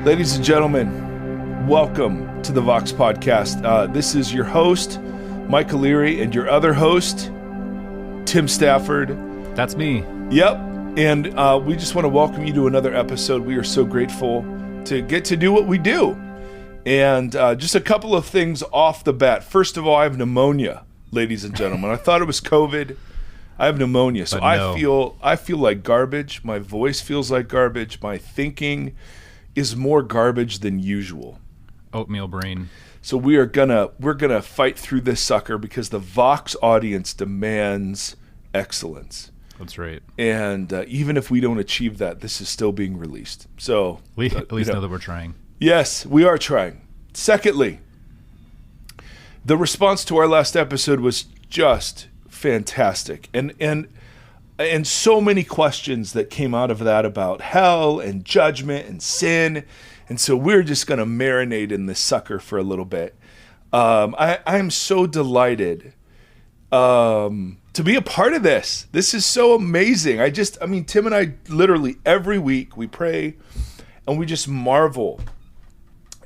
Ladies and gentlemen, welcome to the Vox Podcast. This is your host, Michael Leary, and your other host, Tim Stafford. That's me. Yep. And we just want to welcome you to another episode. We are so grateful to get to do what we do. And just a couple of things off the bat. First of all, I have pneumonia, ladies and gentlemen. I thought it was COVID. I have pneumonia. So no. I feel like garbage. My voice feels like garbage. My thinking is more garbage than usual. Oatmeal brain. So we're gonna fight through this sucker because the Vox audience demands excellence. That's right. And even if we don't achieve that, this is still being released. So at least know that we're trying. Yes, we are trying. Secondly, the response to our last episode was just fantastic. And so many questions that came out of that about hell and judgment and sin. And so we're just going to marinate in this sucker for a little bit. I'm so delighted to be a part of this. This is so amazing. Tim and I literally every week we pray and we just marvel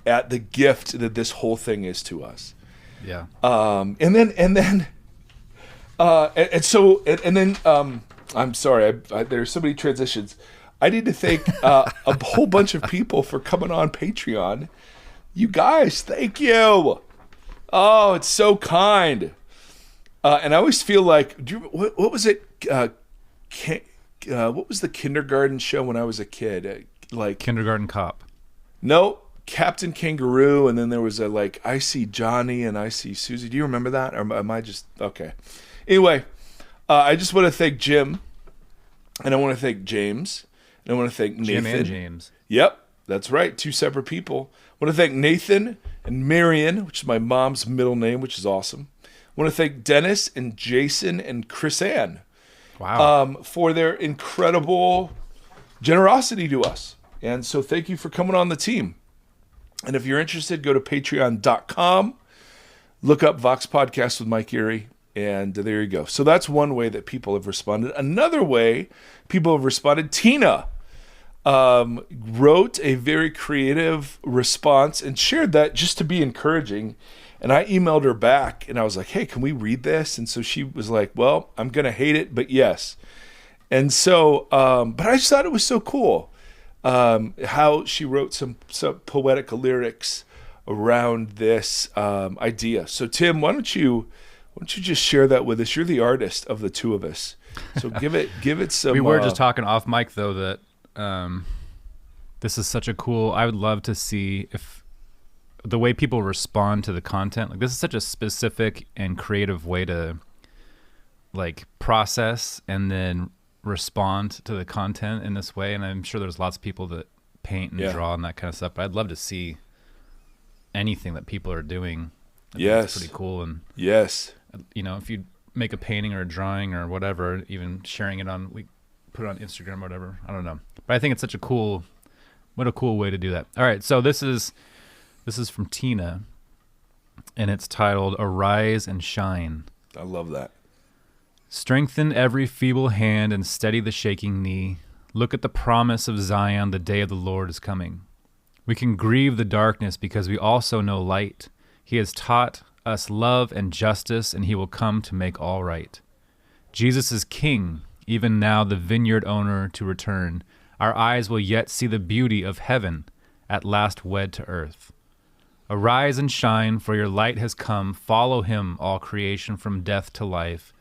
at the gift that this whole thing is to us. Yeah. I'm sorry, there's so many transitions. I need to thank a whole bunch of people for coming on Patreon. You guys, thank you. Oh, it's so kind. And I always feel like, what was it? What was the kindergarten show when I was a kid? Like Kindergarten Cop. No, Captain Kangaroo, and then there was I See Johnny and I See Susie. Do you remember that? Or am I just, okay. Anyway, I just want to thank Jim, and I want to thank James, and I want to thank Nathan. Jim and James. Yep, that's right, two separate people. I want to thank Nathan and Marion, which is my mom's middle name, which is awesome. I want to thank Dennis and Jason and Chris Ann. Wow. For their incredible generosity to us. And so thank you for coming on the team. And if you're interested, go to patreon.com, look up Vox Podcast with Mike Erie, and there you go. So that's one way that people have responded. Another way people have responded, Tina wrote a very creative response and shared that just to be encouraging. And I emailed her back, and I was like, hey, can we read this? And so she was like, well, I'm going to hate it, but yes. And so, but I just thought it was so cool how she wrote some poetic lyrics around this idea. So, Tim, why don't you just share that with us? You're the artist of the two of us. So give it some... We were just talking off mic, though, that this is such a cool... I would love to see if the way people respond to the content. Like, this is such a specific and creative way to process and then respond to the content in this way. And I'm sure there's lots of people that paint and draw and that kind of stuff. But I'd love to see anything that people are doing. Yes. It's pretty cool. And yes. If you make a painting or a drawing or whatever, even sharing it we put it on Instagram or whatever. I don't know. But I think it's what a cool way to do that. All right. So this is from Tina, and it's titled Arise and Shine. I love that. Strengthen every feeble hand and steady the shaking knee. Look at the promise of Zion, the day of the Lord is coming. We can grieve the darkness because we also know light. He has taught us love and justice, and he will come to make all right. Jesus is king, even now the vineyard owner to return. Our eyes will yet see the beauty of heaven, at last wed to earth. Arise and shine, for your light has come. Follow him, all creation, from death to life.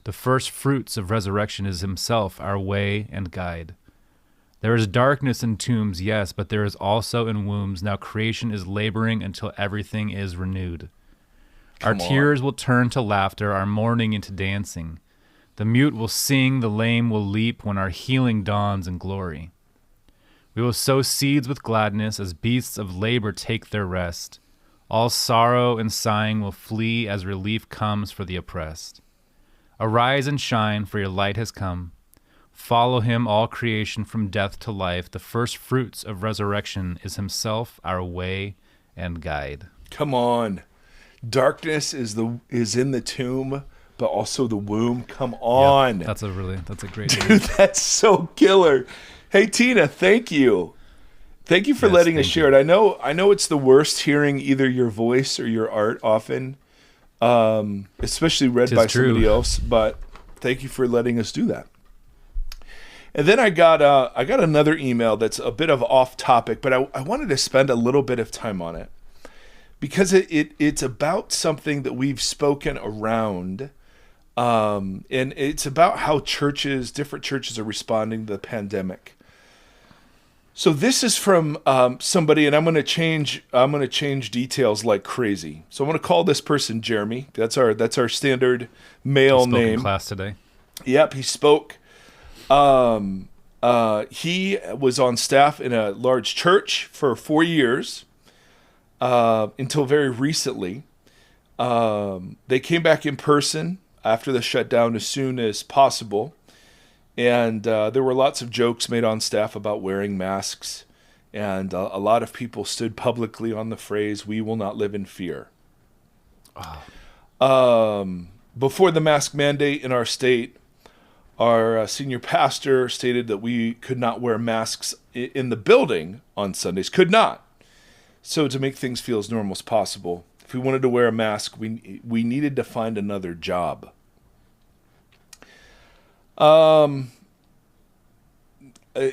The first fruits of resurrection is himself, our way and guide. There is darkness in tombs, yes, but there is also in wombs. Now creation is laboring until everything is renewed. Our tears will turn to laughter, our mourning into dancing. The mute will sing, the lame will leap when our healing dawns in glory. We will sow seeds with gladness as beasts of labor take their rest. All sorrow and sighing will flee as relief comes for the oppressed. Arise and shine, for your light has come. Follow him, all creation, from death to life. The first fruits of resurrection is himself, our way and guide. Come on. Darkness is in the tomb, but also the womb. Come on. Yep, that's a great dude. That's so killer. Hey, Tina, thank you. Thank you for Yes, letting us thank share it. I know it's the worst hearing either your voice or your art often, especially read 'Tis by true. somebody else. But thank you for letting us do that. And then I got another email that's a bit of off topic, but I wanted to spend a little bit of time on it because it's about something that we've spoken around, and it's about how different churches are responding to the pandemic. So this is from somebody, and I'm going to change details like crazy. So I'm going to call this person Jeremy. That's our standard male Spoke in name. class today. Yep, he spoke. He was on staff in a large church for 4 years until very recently. They came back in person after the shutdown as soon as possible. And there were lots of jokes made on staff about wearing masks. And a lot of people stood publicly on the phrase, "We will not live in fear." Before the mask mandate in our state, our senior pastor stated that we could not wear masks in the building on Sundays. Could not. So to make things feel as normal as possible, if we wanted to wear a mask, we needed to find another job.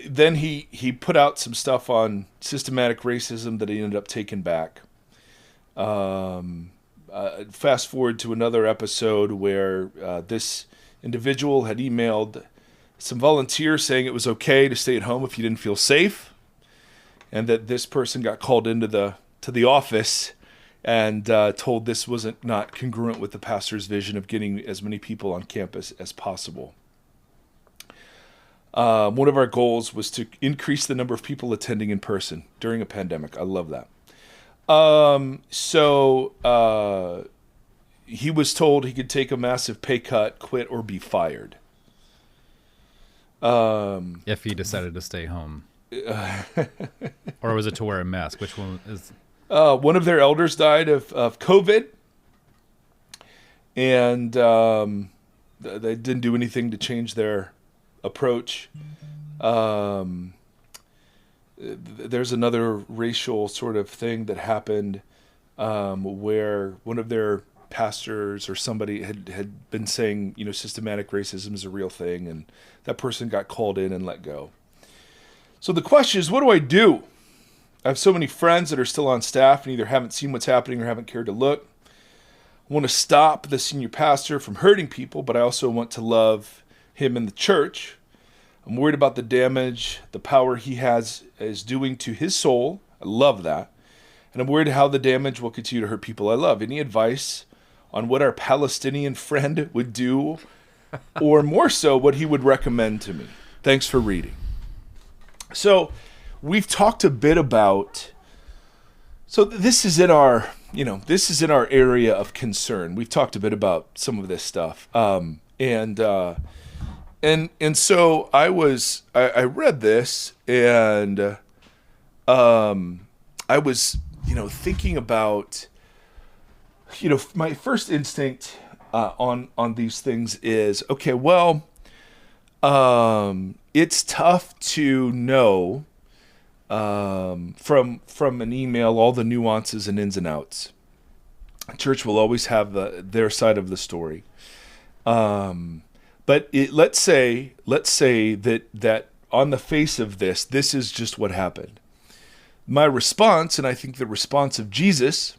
Then he put out some stuff on systematic racism that he ended up taking back. Fast forward to another episode where this individual had emailed some volunteers saying it was okay to stay at home if you didn't feel safe, and that this person got called into the office and told this wasn't not congruent with the pastor's vision of getting as many people on campus as possible. One of our goals was to increase the number of people attending in person during a pandemic. I love that. So he was told he could take a massive pay cut, quit, or be fired. If he decided to stay home. Or was it to wear a mask? Which one is... One of their elders died of COVID, and they didn't do anything to change their approach. There's another racial sort of thing that happened where one of their pastors or somebody had been saying, systematic racism is a real thing, and that person got called in and let go. So the question is, what do I do? I have so many friends that are still on staff and either haven't seen what's happening or haven't cared to look. I want to stop the senior pastor from hurting people, but I also want to love him in the church. I'm worried about the damage the power he is doing to his soul. I love that. And I'm worried how the damage will continue to hurt people I love. Any advice on what our Palestinian friend would do, or more so, what he would recommend to me? Thanks for reading. So we've talked a bit about, this is in our area of concern. We've talked a bit about some of this stuff. And so I read this, and I was thinking about, my first instinct on these things is, okay, well, it's tough to know from an email all the nuances and ins and outs. Church will always have their side of the story. But let's say that on the face of this is just what happened. My response, and I think the response of Jesus,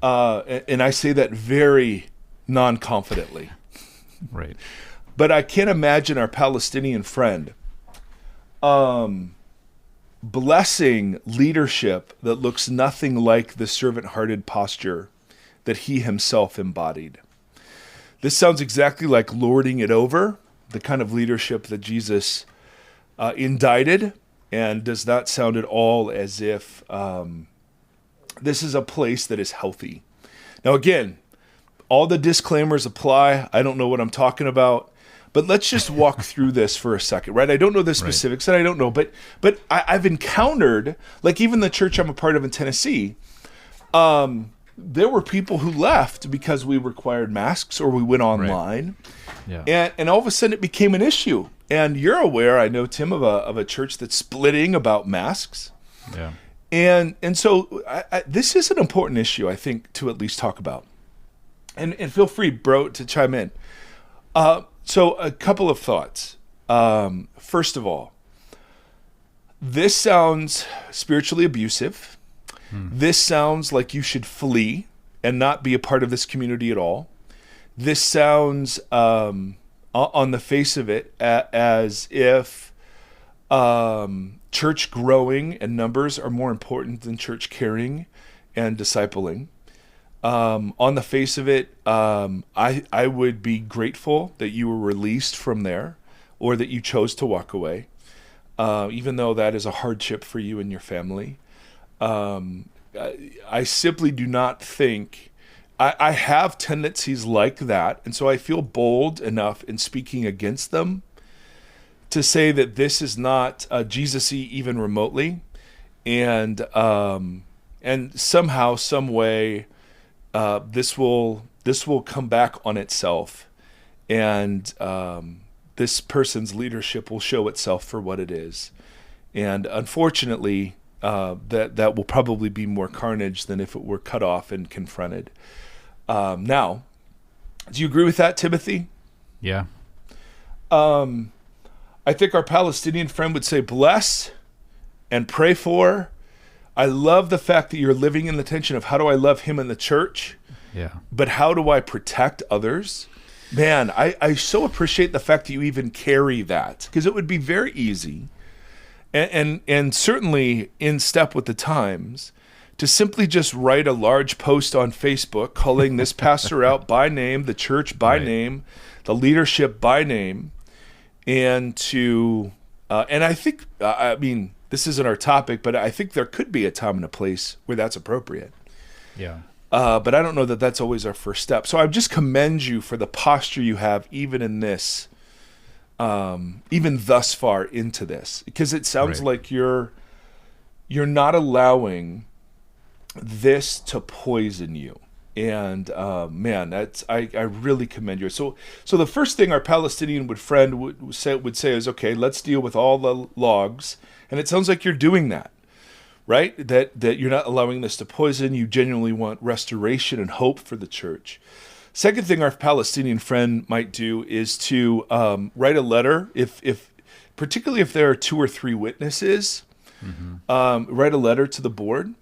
and I say that very non-confidently, Right. but I can't imagine our Palestinian friend blessing leadership that looks nothing like the servant-hearted posture that he himself embodied. This sounds exactly like lording it over, the kind of leadership that Jesus indicted, and does not sound at all as if this is a place that is healthy. Now, again, all the disclaimers apply. I don't know what I'm talking about, but let's just walk through this for a second, right? I don't know the specifics, and I don't know, but I've encountered, like even the church I'm a part of in Tennessee, there were people who left because we required masks or we went online. Right. Yeah. And all of a sudden it became an issue. And you're aware, I know, Tim, of a church that's splitting about masks. Yeah. And so this is an important issue, I think, to at least talk about. And feel free, bro, to chime in. So a couple of thoughts. First of all, this sounds spiritually abusive. This sounds like you should flee and not be a part of this community at all. This sounds, on the face of it, as if church growing and numbers are more important than church caring and discipling. On the face of it, I would be grateful that you were released from there or that you chose to walk away, even though that is a hardship for you and your family. I simply do not think... I have tendencies like that, and so I feel bold enough in speaking against them to say that this is not Jesus-y even remotely, and somehow, some way, this will come back on itself, and this person's leadership will show itself for what it is, and unfortunately, that will probably be more carnage than if it were cut off and confronted. Now, do you agree with that, Timothy? Yeah. I think our Palestinian friend would say bless and pray for. I love the fact that you're living in the tension of how do I love him and the church, but how do I protect others? Man, I so appreciate the fact that you even carry that, because it would be very easy and certainly in step with the times to simply just write a large post on Facebook calling this pastor out by name, the church by name, the leadership by name, and I think, I mean, this isn't our topic, but I think there could be a time and a place where that's appropriate. Yeah. But I don't know that that's always our first step. So I just commend you for the posture you have, even in this, even thus far into this, because it sounds like you're not allowing this to poison you. And man, that's I really commend you. So the first thing our Palestinian friend would say is, okay, let's deal with all the logs, and it sounds like you're doing that, right? That you're not allowing this to poison. You genuinely want restoration and hope for the church. Second thing our Palestinian friend might do is to write a letter, if particularly if there are 2 or 3 witnesses, write a letter to the board.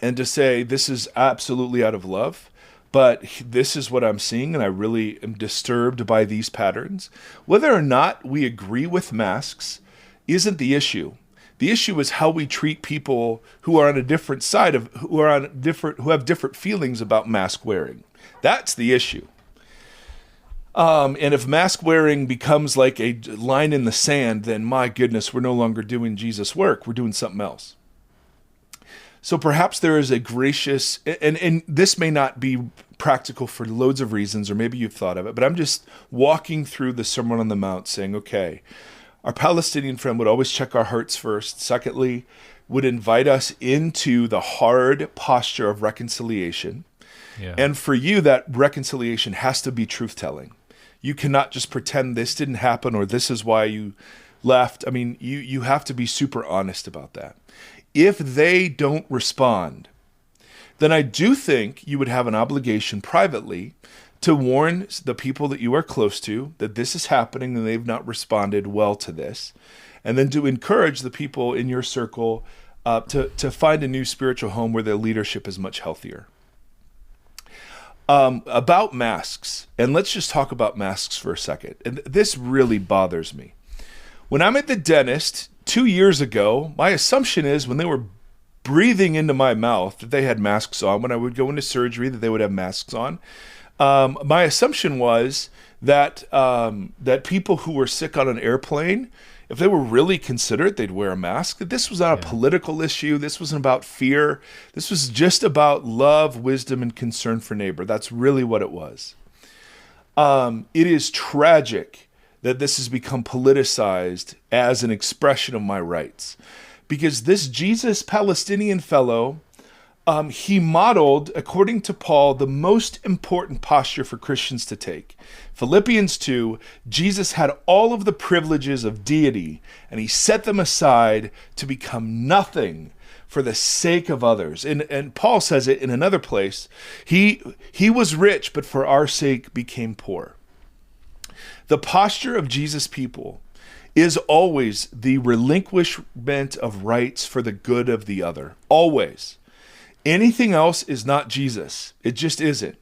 And to say, this is absolutely out of love, but this is what I'm seeing, and I really am disturbed by these patterns. Whether or not we agree with masks isn't the issue. The issue is how we treat people who are on a different side of, who have different feelings about mask wearing. That's the issue. And if mask wearing becomes like a line in the sand, then my goodness, we're no longer doing Jesus' work. We're doing something else. So perhaps there is a gracious, and this may not be practical for loads of reasons, or maybe you've thought of it, but I'm just walking through the Sermon on the Mount saying, okay, our Palestinian friend would always check our hearts first. Secondly, would invite us into the hard posture of reconciliation. Yeah. And for you, that reconciliation has to be truth-telling. You cannot just pretend this didn't happen or this is why you left. I mean, you have to be super honest about that. If they don't respond, then I do think you would have an obligation privately to warn the people that you are close to that this is happening and they've not responded well to this, and then to encourage the people in your circle to find a new spiritual home where their leadership is much healthier. About masks, and let's just talk about masks for a second. And this really bothers me. When I'm at the dentist 2 years ago, my assumption is when they were breathing into my mouth that they had masks on. When I would go into surgery, that they would have masks on. My assumption was that people who were sick on an airplane, if they were really considerate, they'd wear a mask. That this was not a political issue. This wasn't about fear. This was just about love, wisdom, and concern for neighbor. That's really what it was. It is tragic that this has become politicized as an expression of my rights. Because this Jesus Palestinian fellow he modeled, according to Paul, the most important posture for Christians to take. Philippians 2, Jesus had all of the privileges of deity, and he set them aside to become nothing for the sake of others. And Paul says it in another place. He was rich, but for our sake became poor. The posture of Jesus' people is always the relinquishment of rights for the good of the other. Always. Anything else is not Jesus. It just isn't.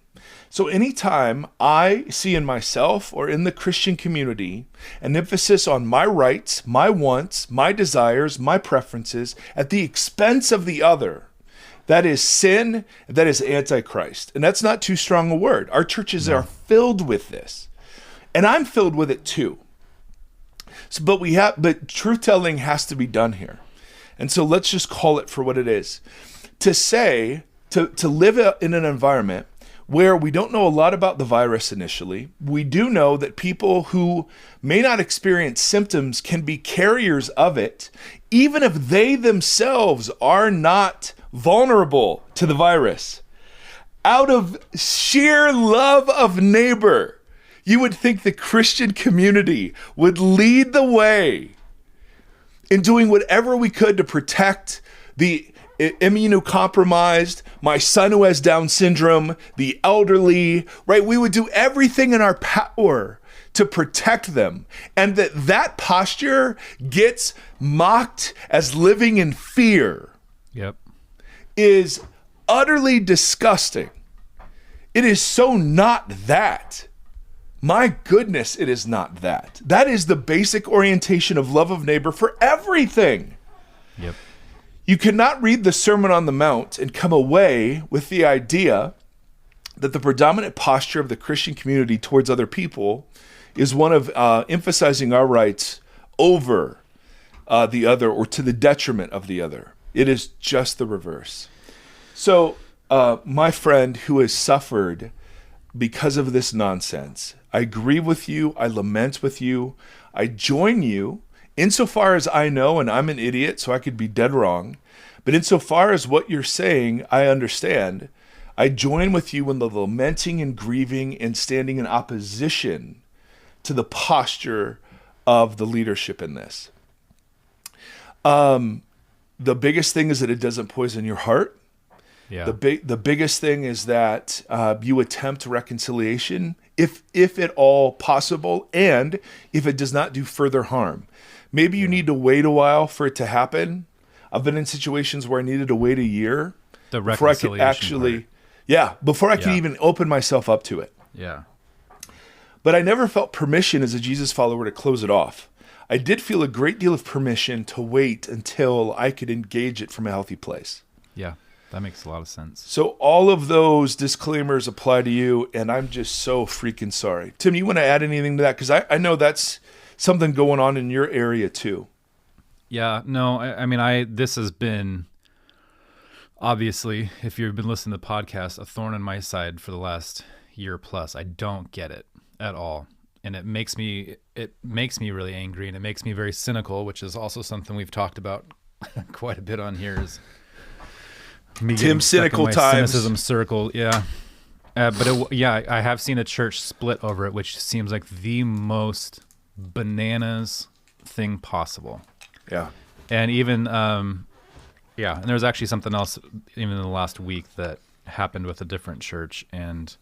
So anytime I see in myself or in the Christian community an emphasis on my rights, my wants, my desires, my preferences at the expense of the other, that is sin, that is antichrist. And that's not too strong a word. Our churches are filled with this. And I'm filled with it too. So, but truth-telling has to be done here. And so let's just call it for what it is. To live in an environment where we don't know a lot about the virus initially, we do know that people who may not experience symptoms can be carriers of it, even if they themselves are not vulnerable to the virus. Out of sheer love of neighbor, you would think the Christian community would lead the way in doing whatever we could to protect the immunocompromised, my son who has Down syndrome, the elderly, right? We would do everything in our power to protect them. And that posture gets mocked as living in fear. Yep. Is utterly disgusting. It is so not that. My goodness, it is not that. That is the basic orientation of love of neighbor for everything. Yep. You cannot read the Sermon on the Mount and come away with the idea that the predominant posture of the Christian community towards other people is one of emphasizing our rights over the other or to the detriment of the other. It is just the reverse. So, my friend who has suffered because of this nonsense, I grieve with you, I lament with you, I join you, insofar as I know, and I'm an idiot, so I could be dead wrong, but insofar as what you're saying, I understand, I join with you in the lamenting and grieving and standing in opposition to the posture of the leadership in this. The biggest thing is that it doesn't poison your heart. Yeah. The biggest thing is that you attempt reconciliation, if at all possible, and if it does not do further harm. Maybe you need to wait a while for it to happen. I've been in situations where I needed to wait a year before I could actually, before I could even open myself up to it. Yeah. But I never felt permission as a Jesus follower to close it off. I did feel a great deal of permission to wait until I could engage it from a healthy place. Yeah, that makes a lot of sense. So all of those disclaimers apply to you, and I'm just so freaking sorry. Tim, you want to add anything to that? Because I know that's something going on in your area too. Yeah, no, I mean, this has been, obviously, if you've been listening to the podcast, a thorn in my side for the last year plus. I don't get it at all. And it makes me really angry, and it makes me very cynical, which is also something we've talked about quite a bit on here, is me Tim cynical times. Cynicism circle, yeah. But I have seen a church split over it, which seems like the most bananas thing possible. Yeah. And even, and there's actually something else even in the last week that happened with a different church, and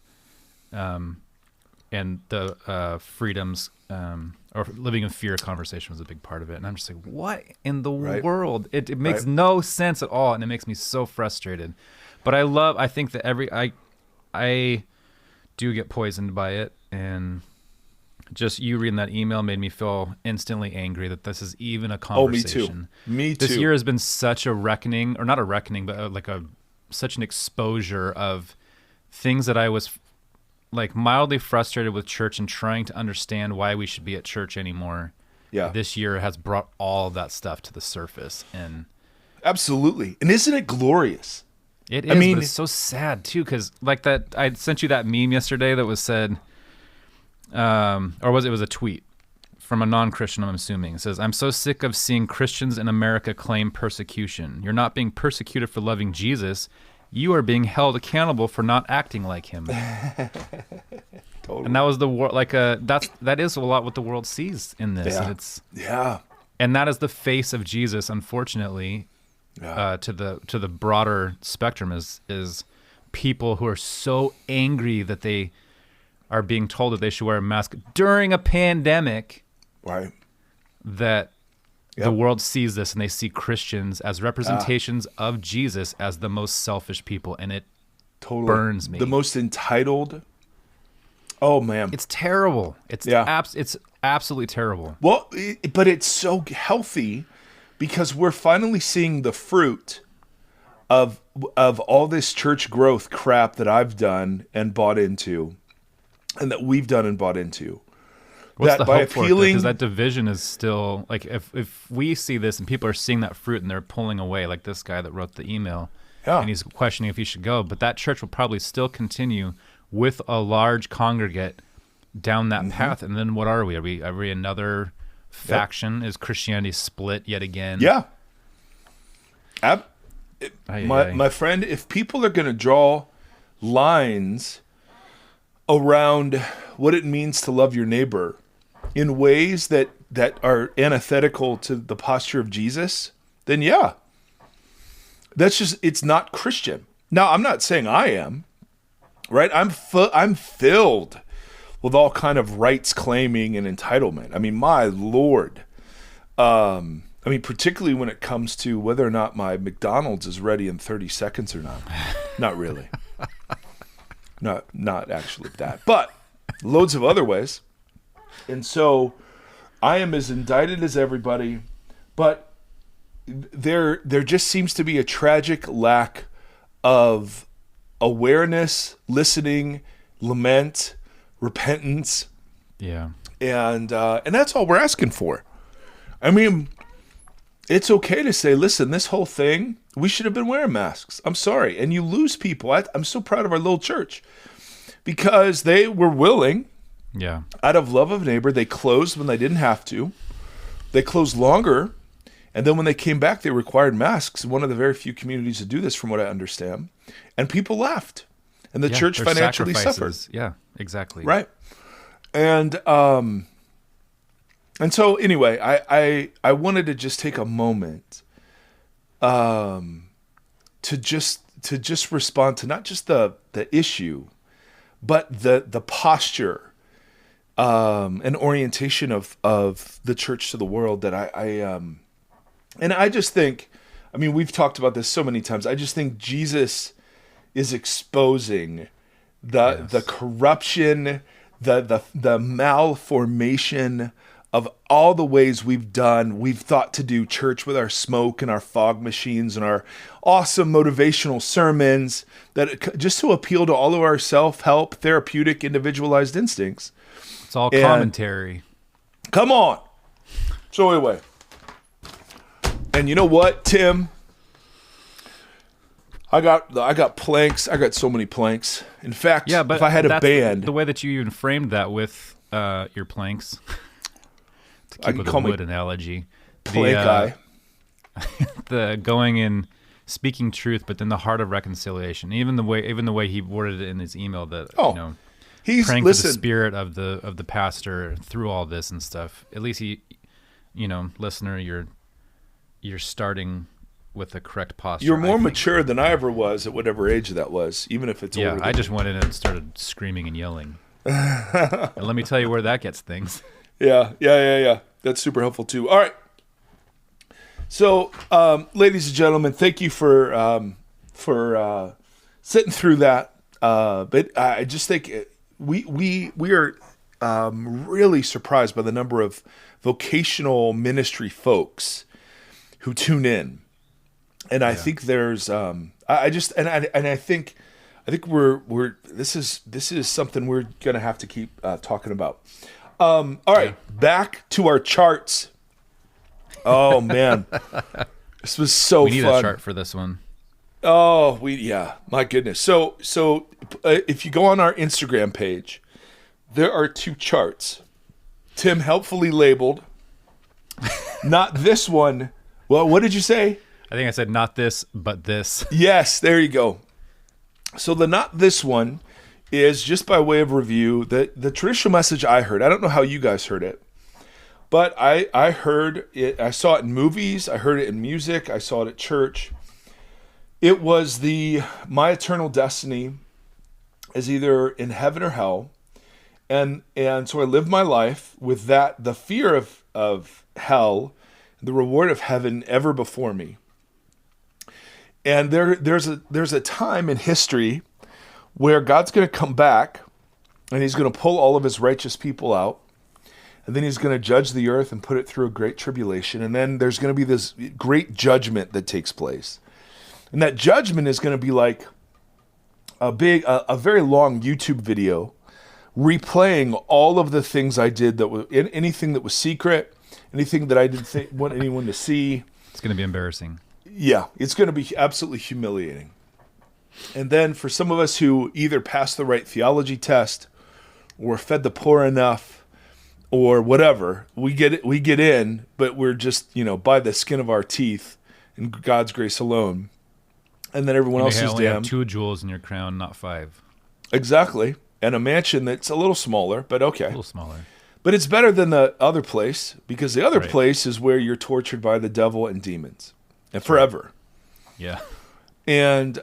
the freedoms, or living in fear conversation was a big part of it. And I'm just like, what in the world? It makes no sense at all. And it makes me so frustrated. But I think that I do get poisoned by it. And just you reading that email made me feel instantly angry that this is even a conversation. Oh, me too. This year has been such a reckoning, or not a reckoning, but such an exposure of things that I was like mildly frustrated with church and trying to understand why we should be at church anymore. Yeah. This year has brought all of that stuff to the surface. And absolutely. And isn't it glorious? It is, but it's so sad too, because like that, I sent you that meme yesterday that was said, it was a tweet from a non-Christian, I'm assuming. It says, "I'm so sick of seeing Christians in America claim persecution. You're not being persecuted for loving Jesus. you are being held accountable for not acting like him. Totally. And that was the world. That is a lot what the world sees in this. Yeah. And that is the face of Jesus, unfortunately, to the broader spectrum is people who are so angry that they are being told that they should wear a mask during a pandemic. Right. That the world sees this and they see Christians as representations of Jesus as the most selfish people, and it totally burns me. The most entitled. Oh man, it's terrible. It's it's absolutely terrible. Well, but it's so healthy because we're finally seeing the fruit of all this church growth crap that I've done and bought into, and that we've done and bought into. What's that the by hope for it? appealing, Because that division is still like if we see this and people are seeing that fruit and they're pulling away, like this guy that wrote the email, and he's questioning if he should go, but that church will probably still continue with a large congregate down that path. And then what are we? Are we another faction? Is Christianity split yet again? Yeah. My friend, if people are going to draw lines around what it means to love your neighbor in ways that are antithetical to the posture of Jesus, then that's just, it's not Christian. Now, I'm not saying I am. Right, I'm filled with all kind of rights claiming and entitlement. I mean, my Lord. Particularly when it comes to whether or not my McDonald's is ready in 30 seconds or not. Not really. Not actually that, but loads of other ways. And so, I am as indicted as everybody, but there just seems to be a tragic lack of awareness, listening, lament, repentance. Yeah. And that's all we're asking for. I mean, it's okay to say, listen, this whole thing, we should have been wearing masks. I'm sorry. And you lose people. I'm so proud of our little church because they were willing, out of love of neighbor, they closed when they didn't have to. They closed longer. And then when they came back, they required masks. One of the very few communities to do this, from what I understand. And people left. And the church financially suffered. Yeah, exactly. Right. And so anyway, I wanted to just take a moment to just respond to not just the issue, but the posture and orientation of the church to the world that and I just think, I mean, we've talked about this so many times. I just think Jesus is exposing the corruption, the malformation of all the ways we've thought to do church with our smoke and our fog machines and our awesome motivational sermons that just to appeal to all of our self-help, therapeutic, individualized instincts. It's all commentary. Come on. So anyway. And you know what, Tim? I got planks. I got so many planks. In fact, if I had a band, the way that you even framed that with your planks, to keep with a wood analogy, plank guy, the going in, speaking truth, but then the heart of reconciliation. Even the way he worded it in his email, that he's praying for the spirit of the pastor through all this and stuff. At least listener, you're starting with the correct posture. You're more mature than I ever was at whatever age that was, even if it's older. Yeah, I just went in and started screaming and yelling. And let me tell you where that gets things. Yeah. That's super helpful too. All right. So, ladies and gentlemen, thank you for sitting through that. But I just think we are really surprised by the number of vocational ministry folks who tune in, and I think there's I think we're this is something we're gonna have to keep talking about. All right, back to our charts. Oh man, this was so fun. We need a chart for this one. Oh, my goodness. So if you go on our Instagram page, there are two charts. Tim helpfully labeled. Not this one. Well, what did you say? I think I said not this, but this. Yes, there you go. So the not this one is, just by way of review, the traditional message I heard. I don't know how you guys heard it, but I heard it. I saw it in movies. I heard it in music. I saw it at church. It was my eternal destiny is either in heaven or hell. And so I lived my life with the fear of hell, the reward of heaven ever before me. And there's a time in history where God's going to come back and he's going to pull all of his righteous people out. And then he's going to judge the earth and put it through a great tribulation. And then there's going to be this great judgment that takes place. And that judgment is going to be like a very long YouTube video replaying all of the things I did that was anything that was secret, anything that I didn't want anyone to see. It's going to be embarrassing. Yeah, it's going to be absolutely humiliating. And then for some of us who either passed the right theology test or fed the poor enough or whatever, we get in, but we're just, by the skin of our teeth and God's grace alone. And then everyone else is only have damned. 2 jewels in your crown, not 5. Exactly. And a mansion that's a little smaller, but okay. A little smaller. But it's better than the other place, because the other place is where you're tortured by the devil and demons, and forever. Yeah. And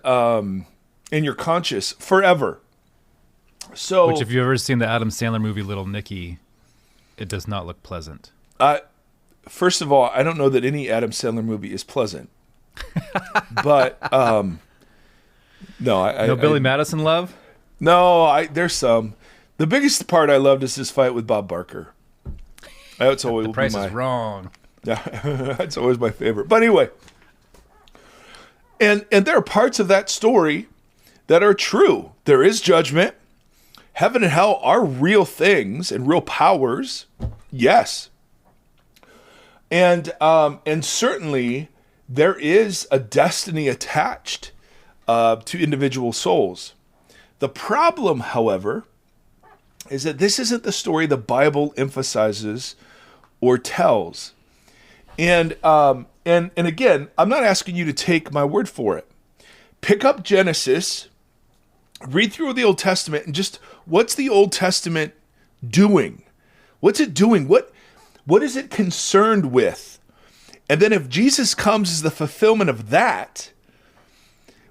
you're conscious forever. So, which, if you've ever seen the Adam Sandler movie Little Nicky, it does not look pleasant. First of all, I don't know that any Adam Sandler movie is pleasant. But no, Billy Madison love? No, there's some. The biggest part I loved is his fight with Bob Barker. That's always the price is wrong. Yeah, that's always my favorite. But anyway, and there are parts of that story that are true. There is judgment. Heaven and hell are real things and real powers. Yes. And certainly there is a destiny attached to individual souls. The problem, however, is that this isn't the story the Bible emphasizes or tells. And again, I'm not asking you to take my word for it. Pick up Genesis, read through the Old Testament, and just, what's the Old Testament doing? What's it doing? What is it concerned with? And then if Jesus comes as the fulfillment of that,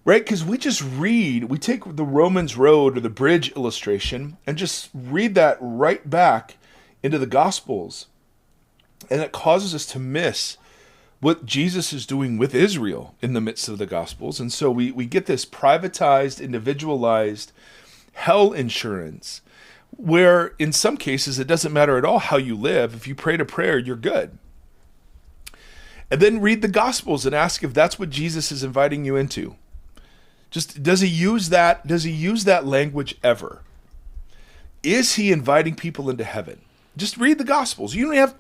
right? Because we take the Romans road or the bridge illustration and just read that right back into the Gospels. And it causes us to miss what Jesus is doing with Israel in the midst of the Gospels. And so we get this privatized, individualized hell insurance where in some cases it doesn't matter at all how you live. If you prayed a prayer, you're good. And then read the Gospels and ask if that's what Jesus is inviting you into. Just, does he use that language ever? Is he inviting people into heaven? Just read the Gospels.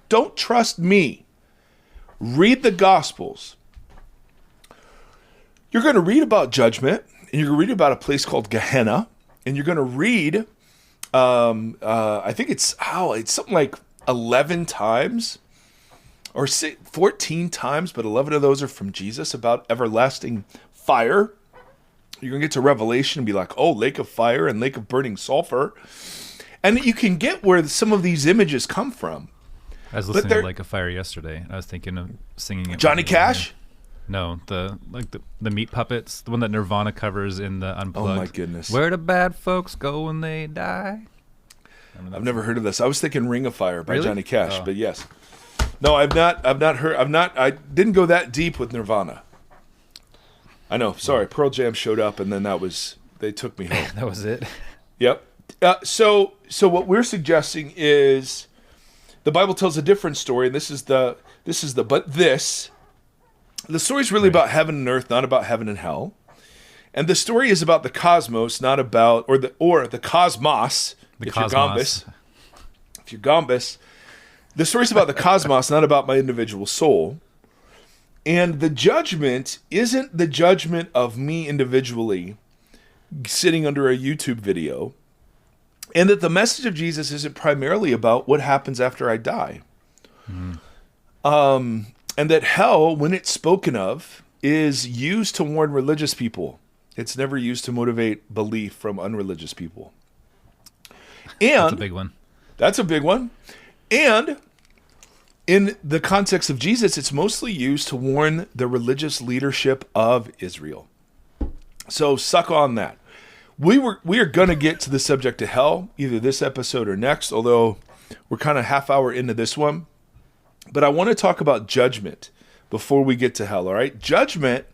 Don't trust me. Read the Gospels. You're going to read about judgment, and you're going to read about a place called Gehenna, and you're going to read, I think it's something like 11 times, or 14 times, but 11 of those are from Jesus, about everlasting fire. You're going to get to Revelation and be like, oh, lake of fire and lake of burning sulfur. And you can get where some of these images come from. I was listening to Lake of Fire yesterday. I was thinking of singing it. Johnny Cash? No, the meat puppets, the one that Nirvana covers in the Unplugged. Oh my goodness! Where do bad folks go when they die? I've never heard of this. I was thinking Ring of Fire by Johnny Cash, but yes, no, I've not heard. I didn't go that deep with Nirvana. I know. Sorry, Pearl Jam showed up, and then they took me home. That was it. Yep. So what we're suggesting is the Bible tells a different story, and the story is really about heaven and earth, not about heaven and hell. And the story is about the cosmos, not about the cosmos. If you're Gombus, the story is about the cosmos, not about my individual soul. And the judgment isn't the judgment of me individually sitting under a YouTube video. And that the message of Jesus isn't primarily about what happens after I die. And that hell, when it's spoken of, is used to warn religious people It's never used to motivate belief from unreligious people. And That's a big one. That's a big one. And in the context of Jesus, it's mostly used to warn the religious leadership of Israel. So suck on that. We are going to get to the subject of hell, either this episode or next, although we're kind of half hour into this one. But I want to talk about judgment before we get to hell, all right? Judgment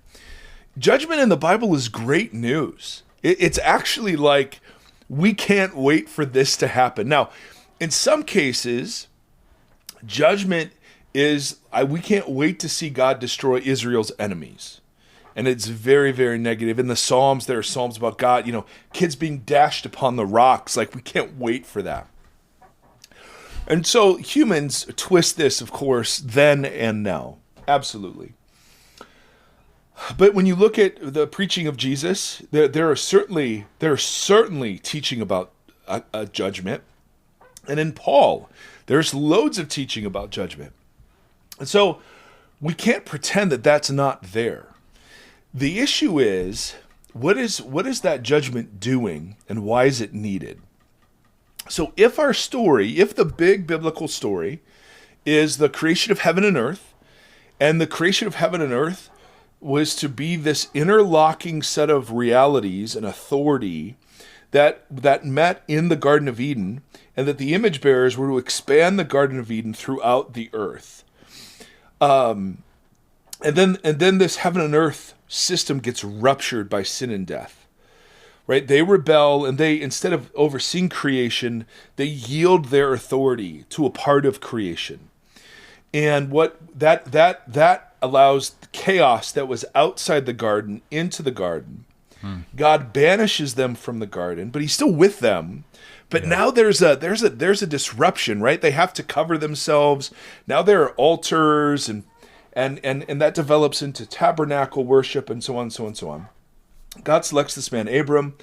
in the Bible is great news. It's actually like we can't wait for this to happen. Now, in some cases, judgment is we can't wait to see God destroy Israel's enemies. And it's very, very negative. In the Psalms, there are Psalms about God, kids being dashed upon the rocks. Like, we can't wait for that. And so humans twist this, of course, then and now. Absolutely. But when you look at the preaching of Jesus, there are certainly teaching about a judgment. And in Paul, there's loads of teaching about judgment. And so we can't pretend that that's not there. The issue is, what is that judgment doing, and why is it needed? So if the big biblical story is the creation of heaven and earth, and the creation of heaven and earth was to be this interlocking set of realities and authority that met in the Garden of Eden, and that the image bearers were to expand the Garden of Eden throughout the earth. And then this heaven and earth system gets ruptured by sin and death. Right? They rebel, and they, instead of overseeing creation, they yield their authority to a part of creation. And what that allows chaos that was outside the garden into the garden. God banishes them from the garden, but he's still with them. But now there's a disruption, right? They have to cover themselves. Now there are altars, and that develops into tabernacle worship, and so on, so on, so on. God selects this man Abram,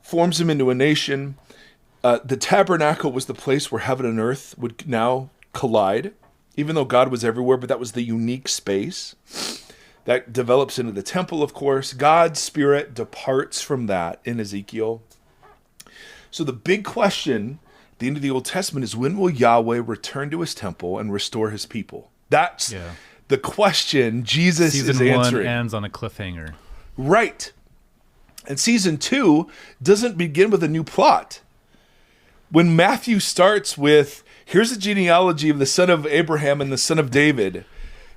forms him into a nation. The tabernacle was the place where heaven and earth would now collide, even though God was everywhere, but that was the unique space. That develops into the temple, of course. God's spirit departs from that in Ezekiel. So the big question at the end of the Old Testament is, when will Yahweh return to his temple and restore his people? That's the question Jesus is answering. Season 1 ends on a cliffhanger. Right. And season 2 doesn't begin with a new plot. When Matthew starts with, here's the genealogy of the son of Abraham and the son of David,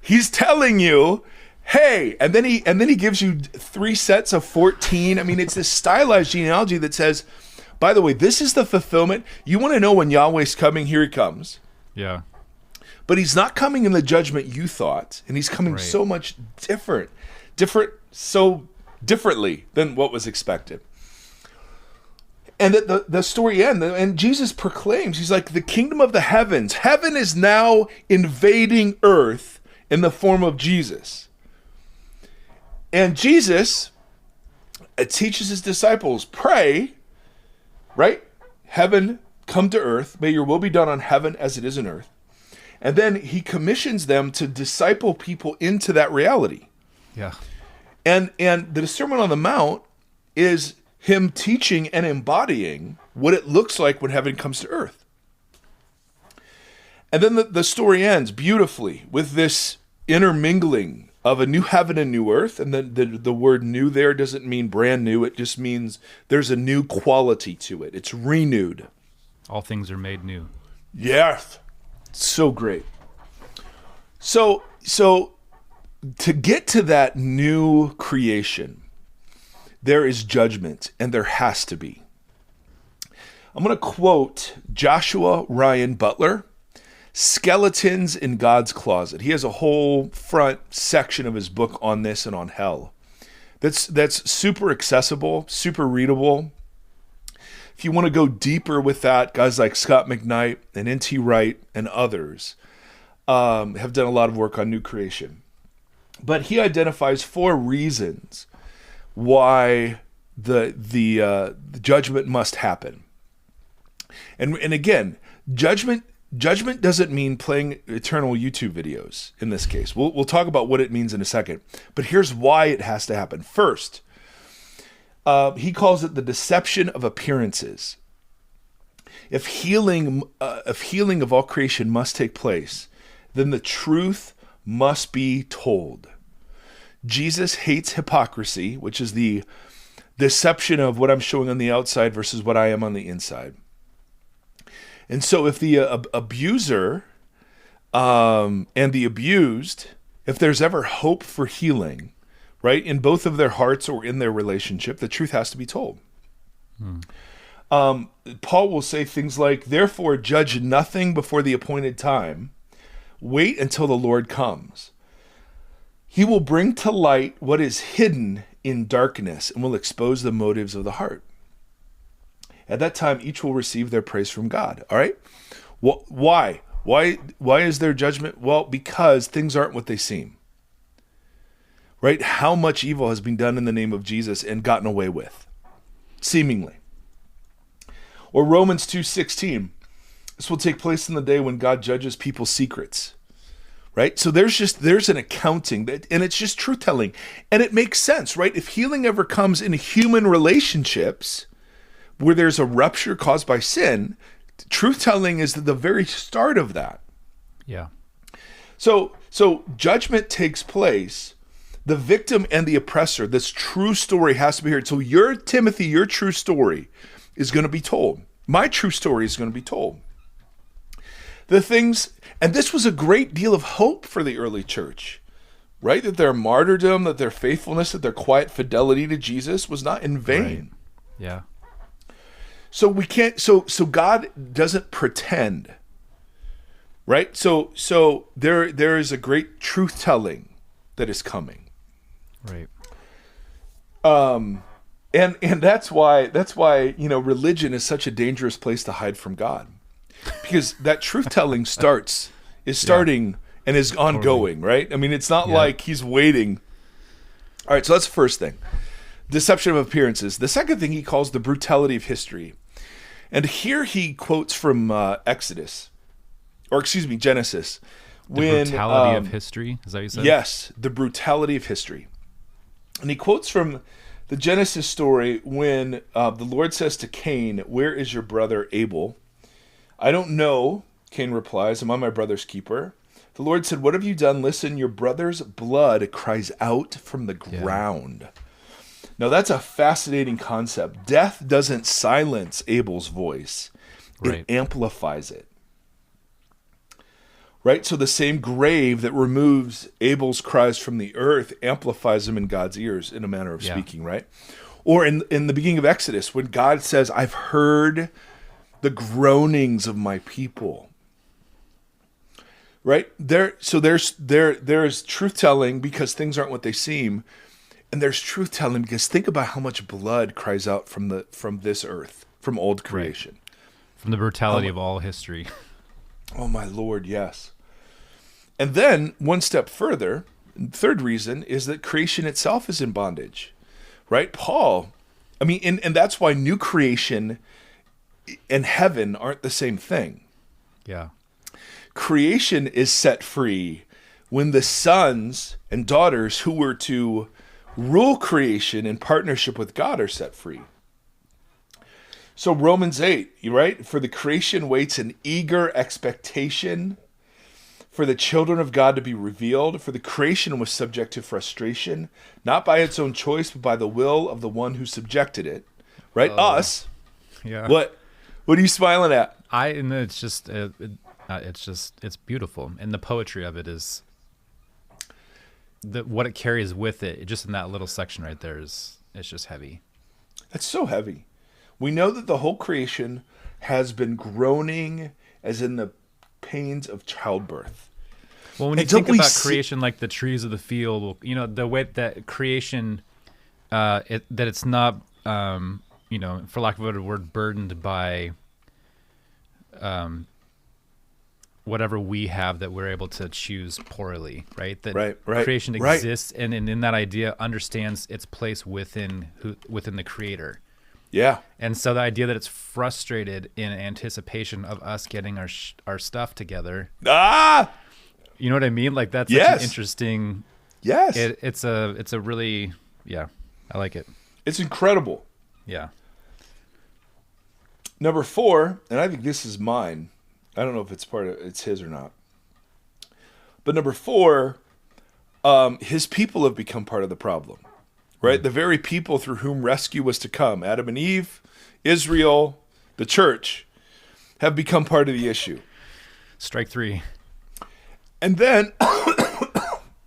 he's telling you, hey, and then he gives you 3 sets of 14. I mean, it's this stylized genealogy that says, by the way, this is the fulfillment. You want to know when Yahweh's coming? Here he comes. Yeah. But he's not coming in the judgment you thought, and he's coming so much so differently than what was expected. And the story ends, and Jesus proclaims, he's like, the kingdom of the heavens. Heaven is now invading earth in the form of Jesus. And Jesus teaches his disciples, pray, right? Heaven, come to earth. May your will be done on heaven as it is in earth. And then he commissions them to disciple people into that reality. Yeah. And the Sermon on the Mount is him teaching and embodying what it looks like when heaven comes to earth. And then the story ends beautifully with this intermingling of a new heaven and new earth. And then the word new there doesn't mean brand new. It just means there's a new quality to it. It's renewed. All things are made new. Yes. So great. So to get to that new creation, there is judgment, and there has to be. I'm going to quote Joshua Ryan Butler, Skeletons in God's Closet. He has a whole front section of his book on this and on hell. That's super accessible, super readable. If you want to go deeper with that, guys like Scott McKnight and N.T. Wright and others have done a lot of work on new creation. But he identifies 4 reasons why the judgment must happen. And again, judgment doesn't mean playing eternal YouTube videos in this case. We'll talk about what it means in a second. But here's why it has to happen. First, He calls it the deception of appearances. If healing of all creation must take place, then the truth must be told. Jesus hates hypocrisy, which is the deception of what I'm showing on the outside versus what I am on the inside. And so if the abuser and the abused, if there's ever hope for healing, right, in both of their hearts or in their relationship, the truth has to be told. Paul will say things like, therefore judge nothing before the appointed time. Wait until the Lord comes. He will bring to light what is hidden in darkness and will expose the motives of the heart. At that time, each will receive their praise from God. All right? Why? Why is there judgment? Well, because things aren't what they seem. Right? How much evil has been done in the name of Jesus and gotten away with, seemingly. Or Romans 2:16. This will take place in the day when God judges people's secrets. Right? So there's an accounting and it's just truth telling. And it makes sense, right? If healing ever comes in human relationships where there's a rupture caused by sin, truth telling is the very start of that. Yeah. So judgment takes place. The victim and the oppressor, this true story has to be heard. So your true story is going to be told. My true story is going to be told. And this was a great deal of hope for the early church, right? That their martyrdom, that their faithfulness, that their quiet fidelity to Jesus was not in vain. Right. Yeah. So we can't, so God doesn't pretend, right? So there is a great truth telling that is coming. Right. And that's why, religion is such a dangerous place to hide from God. Because that truth telling is starting and is ongoing, right? I mean, it's not like he's waiting. All right, so that's the first thing. Deception of appearances. The second thing he calls the brutality of history. And here he quotes from Genesis. The brutality of history, is that what you said? Yes, the brutality of history. And he quotes from the Genesis story when the Lord says to Cain, "Where is your brother Abel?" "I don't know," Cain replies. "Am I my brother's keeper?" The Lord said, "What have you done? Listen, your brother's blood cries out from the ground." Now that's a fascinating concept. Death doesn't silence Abel's voice. It amplifies it. Right? So the same grave that removes Abel's cries from the earth amplifies them in God's ears, in a manner of speaking, right? Or in the beginning of Exodus, when God says, "I've heard the groanings of my people." Right? There's truth telling because things aren't what they seem. And there's truth telling because think about how much blood cries out from this earth, from old creation. Right. From the brutality of all history. Oh my Lord, yes. And then one step further, third reason is that creation itself is in bondage. Right? And that's why new creation and heaven aren't the same thing. Yeah. Creation is set free when the sons and daughters who were to rule creation in partnership with God are set free. So Romans 8, right? For the creation waits in eager expectation for the children of God to be revealed. For the creation was subject to frustration, not by its own choice, but by the will of the one who subjected it. Right? Us. Yeah. What are you smiling at? It's beautiful. And the poetry of it is what it carries with it. Just in that little section right there it's just heavy. It's so heavy. We know that the whole creation has been groaning as in the pains of childbirth. Well, when you think about creation like the trees of the field, the way that creation, that it's not, for lack of a better word, burdened by whatever we have that we're able to choose poorly, right? That creation exists and in that idea understands its place within the creator. Yeah. And so the idea that it's frustrated in anticipation of us getting our stuff together. You know what I mean? Like that's such an interesting. Yes. It's a really, I like it. It's incredible. Yeah. Number 4, and I think this is mine. I don't know if it's his or not. But number 4, his people have become part of the problem, right? The very people through whom rescue was to come, Adam and Eve, Israel, the church, have become part of the issue. Strike 3. And then,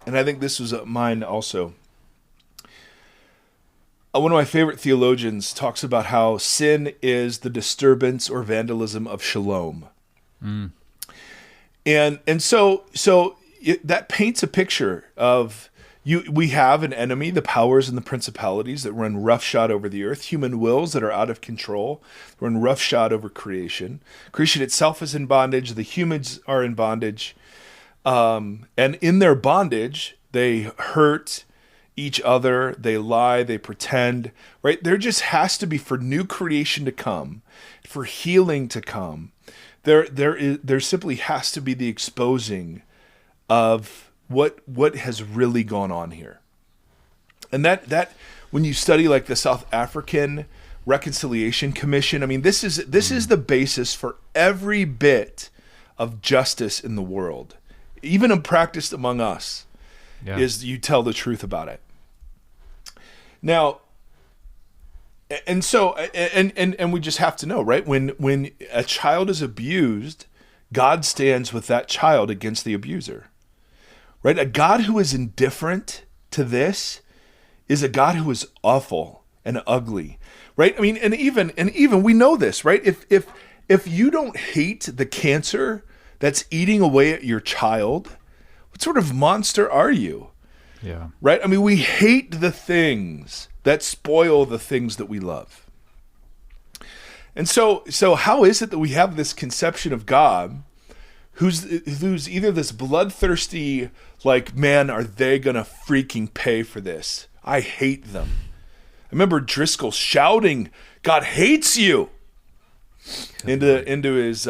and I think this was mine also, one of my favorite theologians talks about how sin is the disturbance or vandalism of shalom. And so that paints a picture of we have an enemy, the powers and the principalities that run roughshod over the earth, human wills that are out of control, run roughshod over creation. Creation itself is in bondage. The humans are in bondage. And in their bondage, they hurt each other, they lie, they pretend, right? There just has to be, for new creation to come, for healing to come, there simply has to be the exposing of what has really gone on here. And that when you study like the South African Reconciliation Commission, I mean, this is the basis for every bit of justice in the world, even practiced among us, is you tell the truth about it. Now, and so, and we just have to know, right? When a child is abused, God stands with that child against the abuser, right? A God who is indifferent to this is a God who is awful and ugly, right? I mean, and even we know this, right? If you don't hate the cancer that's eating away at your child, what sort of monster are you? Yeah. Right? I mean, we hate the things that spoil the things that we love. And so how is it that we have this conception of God who's either this bloodthirsty, like, man, are they going to freaking pay for this? I hate them. I remember Driscoll shouting, God hates you, into his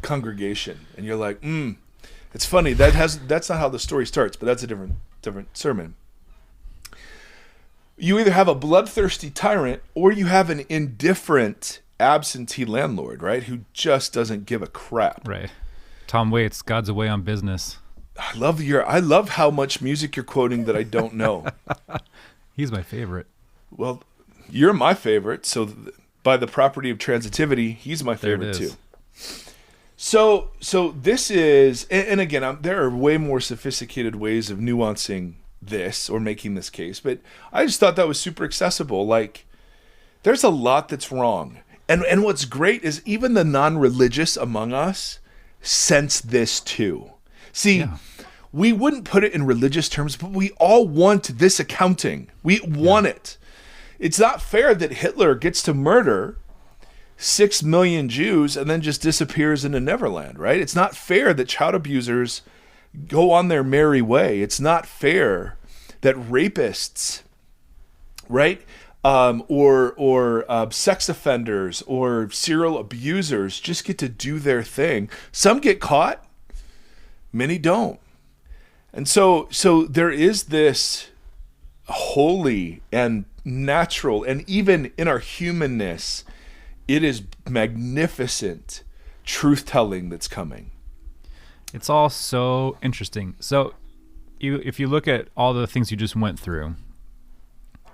congregation. And you're like, it's funny. That's not how the story starts, but that's a different sermon. You either have a bloodthirsty tyrant or you have an indifferent absentee landlord, right? Who just doesn't give a crap. Right. Tom Waits, God's away on business. I love how much music you're quoting that I don't know. He's my favorite. Well, you're my favorite, so by the property of transitivity, he's my favorite too. So this is, and again, there are way more sophisticated ways of nuancing this or making this case, but I just thought that was super accessible. Like, there's a lot that's wrong. And what's great is even the non-religious among us sense this too. See, we wouldn't put it in religious terms, but we all want this accounting. We want it. It's not fair that Hitler gets to murder 6 million Jews and then just disappears into Neverland, right? It's not fair that child abusers go on their merry way. It's not fair that rapists, right, or sex offenders or serial abusers just get to do their thing. Some get caught, many don't. And so there is this holy and natural, and even in our humanness, it is magnificent truth-telling that's coming. It's all so interesting. So if you look at all the things you just went through,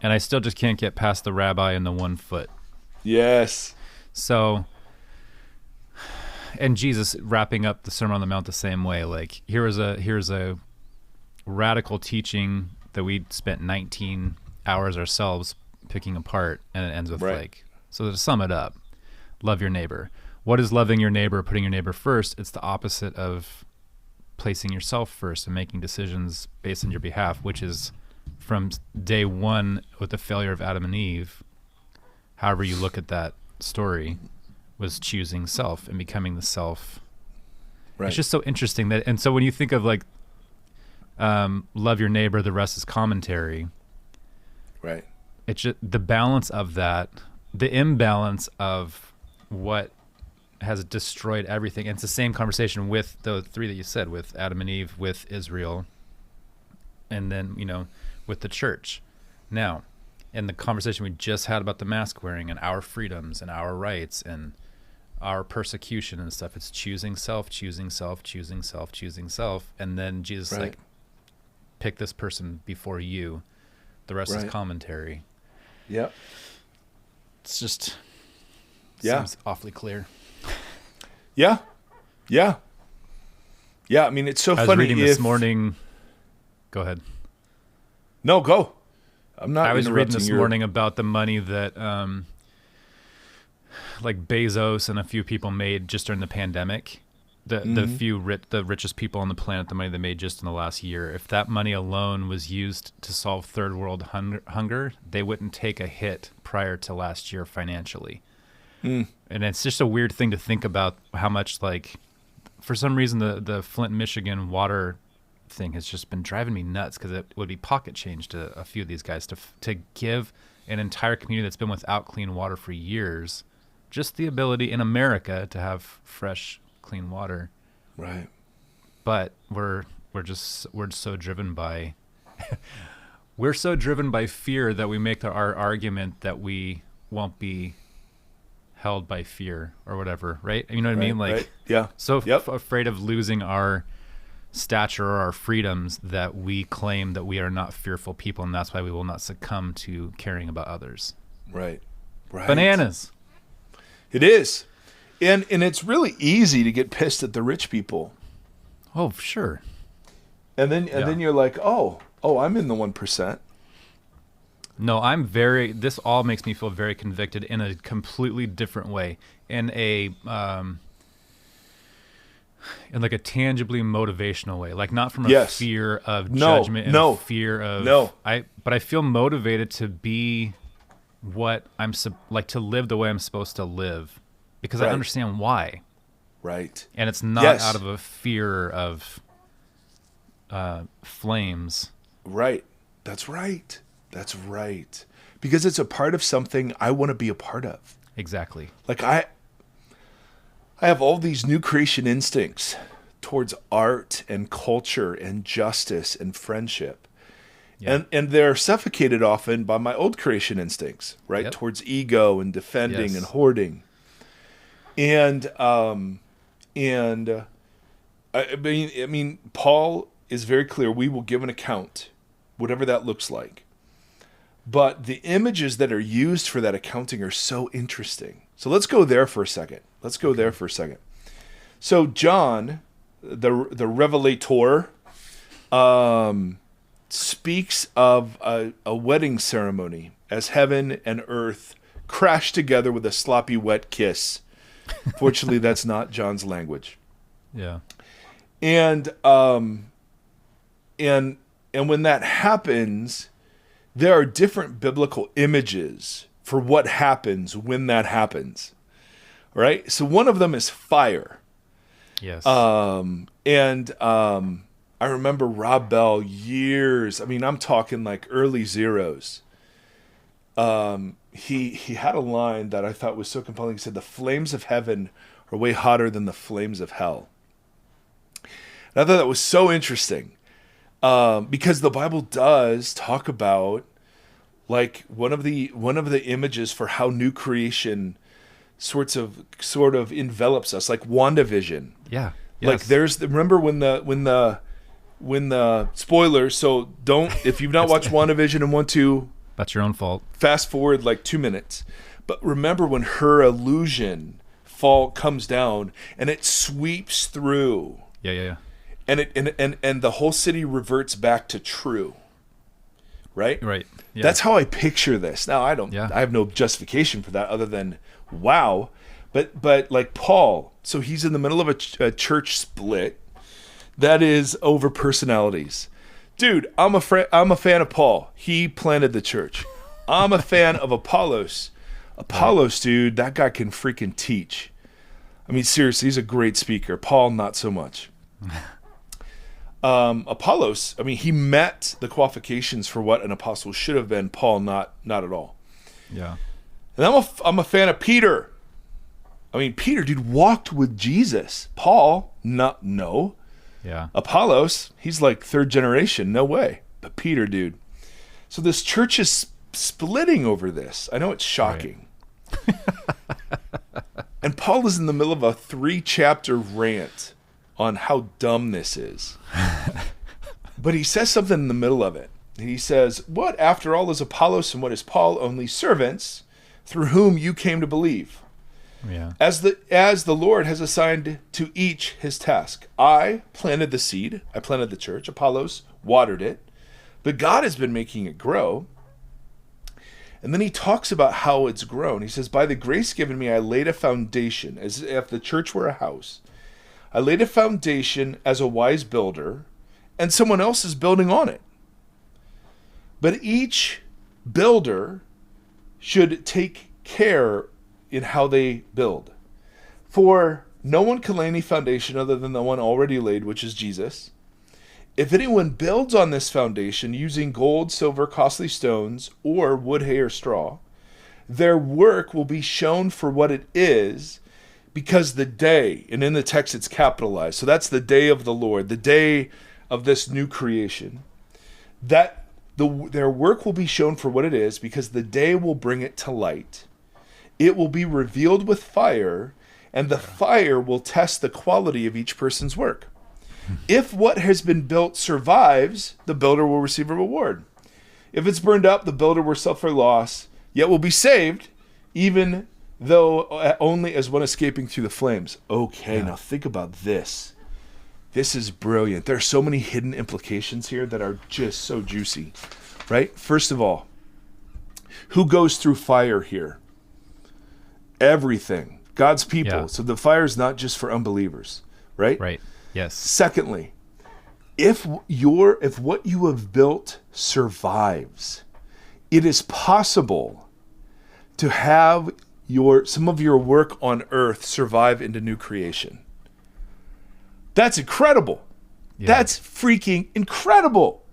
and I still just can't get past the rabbi and the 1 foot. Yes. So, and Jesus wrapping up the Sermon on the Mount the same way. Like, here's a radical teaching that we spent 19 hours ourselves picking apart, and it ends with like, so to sum it up, love your neighbor. What is loving your neighbor, putting your neighbor first? It's the opposite of placing yourself first and making decisions based on your behalf, which is from day one with the failure of Adam and Eve. However you look at that story, was choosing self and becoming the self. Right. It's just so interesting that, and so when you think of like, love your neighbor, the rest is commentary. Right. It's just the balance of that, the imbalance of what has destroyed everything. And it's the same conversation with the 3 that you said, with Adam and Eve, with Israel, and then, with the church. Now, And the conversation we just had about the mask wearing and our freedoms and our rights and our persecution and stuff, it's choosing self, choosing self, choosing self, choosing self. And then Jesus Right. like, pick this person before you. The rest is Right. commentary. Yep. It's just Yeah. seems awfully clear. Yeah. Yeah. Yeah. I mean, it's so I was funny. reading this morning. Go ahead. No, go. I'm not. I was reading interrupting this your- morning about the money that like Bezos and a few people made just during the pandemic. The richest people on the planet, the money they made just in the last year. If that money alone was used to solve third world hunger, they wouldn't take a hit prior to last year financially. And it's just a weird thing to think about how much, like, for some reason, the Flint, Michigan water thing has just been driving me nuts, because it would be pocket change to a few of these guys to give an entire community that's been without clean water for years just the ability in America to have fresh, clean water. Right. But we're so driven by we're so driven by fear that we make our argument that we won't be held by fear or whatever, right? You know what I mean? Like, right. Yeah. so Yep. afraid of losing our stature or our freedoms that we claim that we are not fearful people, and that's why we will not succumb to caring about others. Right. Right. Bananas. It is. And it's really easy to get pissed at the rich people. Oh, sure. And then you're like, oh, I'm in the 1%. No, this all makes me feel very convicted in a completely different way. In like a tangibly motivational way, like not from a fear of judgment and a fear of but I feel motivated to be what I'm like, to live the way I'm supposed to live, because I understand why. Right. And it's not out of a fear of flames. Right. That's right. That's right. Because it's a part of something I want to be a part of. Exactly. Like I have all these new creation instincts towards art and culture and justice and friendship. Yeah. And they're suffocated often by my old creation instincts, right? Yep. Towards ego and defending and hoarding. And I mean, Paul is very clear. We will give an account, whatever that looks like. But the images that are used for that accounting are so interesting. So let's go there for a second. So John, the revelator, speaks of a wedding ceremony as heaven and earth crash together with a sloppy, wet kiss. Fortunately, that's not John's language. Yeah. And when that happens, there are different biblical images for what happens when that happens. Right? So one of them is fire. Yes. I remember Rob Bell years, I mean, I'm talking like early zeros. He had a line that I thought was so compelling. He said, "The flames of heaven are way hotter than the flames of hell." And I thought that was so interesting, because the Bible does talk about, like, one of the images for how new creation sort of envelops us, like WandaVision. Yeah. Yes. Like remember when the spoilers, so if you've not watched WandaVision and want to, that's your own fault. Fast forward like 2 minutes. But remember when her illusion comes down and it sweeps through. Yeah. And the whole city reverts back to true. Right? Right. Yeah. That's how I picture this. Now I have no justification for that other than wow. But like Paul, so he's in the middle of a church split that is over personalities. Dude, I'm a fan of Paul. He planted the church. I'm a fan of Apollos. Apollos, dude, that guy can freaking teach. I mean, seriously, he's a great speaker. Paul, not so much. Apollos, I mean, he met the qualifications for what an apostle should have been. Paul, not at all. Yeah. And I'm a fan of Peter. I mean, Peter, dude, walked with Jesus. Paul, no. Yeah. Apollos, he's like third generation. No way. But Peter, dude. So this church is splitting over this. I know it's shocking. Right. And Paul is in the middle of a 3-chapter rant on how dumb this is. But he says something in the middle of it. He says, what, after all, is Apollos and what is Paul? Only servants through whom you came to believe. Yeah. As the Lord has assigned to each his task. I planted the seed. I planted the church. Apollos watered it. But God has been making it grow. And then he talks about how it's grown. He says, by the grace given me, I laid a foundation, as if the church were a house. I laid a foundation as a wise builder, and someone else is building on it. But each builder should take care in how they build. For no one can lay any foundation other than the one already laid, which is Jesus. If anyone builds on this foundation using gold, silver, costly stones, or wood, hay, or straw, their work will be shown for what it is, because the day, and in the text it's capitalized, so that's the day of the Lord, the day of this new creation, that their work will be shown for what it is, because the day will bring it to light. It will be revealed with fire, and the fire will test the quality of each person's work. If what has been built survives, the builder will receive a reward. If it's burned up, the builder will suffer loss, yet will be saved, even though only as one escaping through the flames. Okay, Now think about this. This is brilliant. There are so many hidden implications here that are just so juicy, right? First of all, who goes through fire here? Everything. God's people. Yeah. So the fire is not just for unbelievers, right? Right. Yes. Secondly, if what you have built survives, it is possible to have some of your work on earth survive into new creation. That's incredible. Yeah. That's freaking incredible.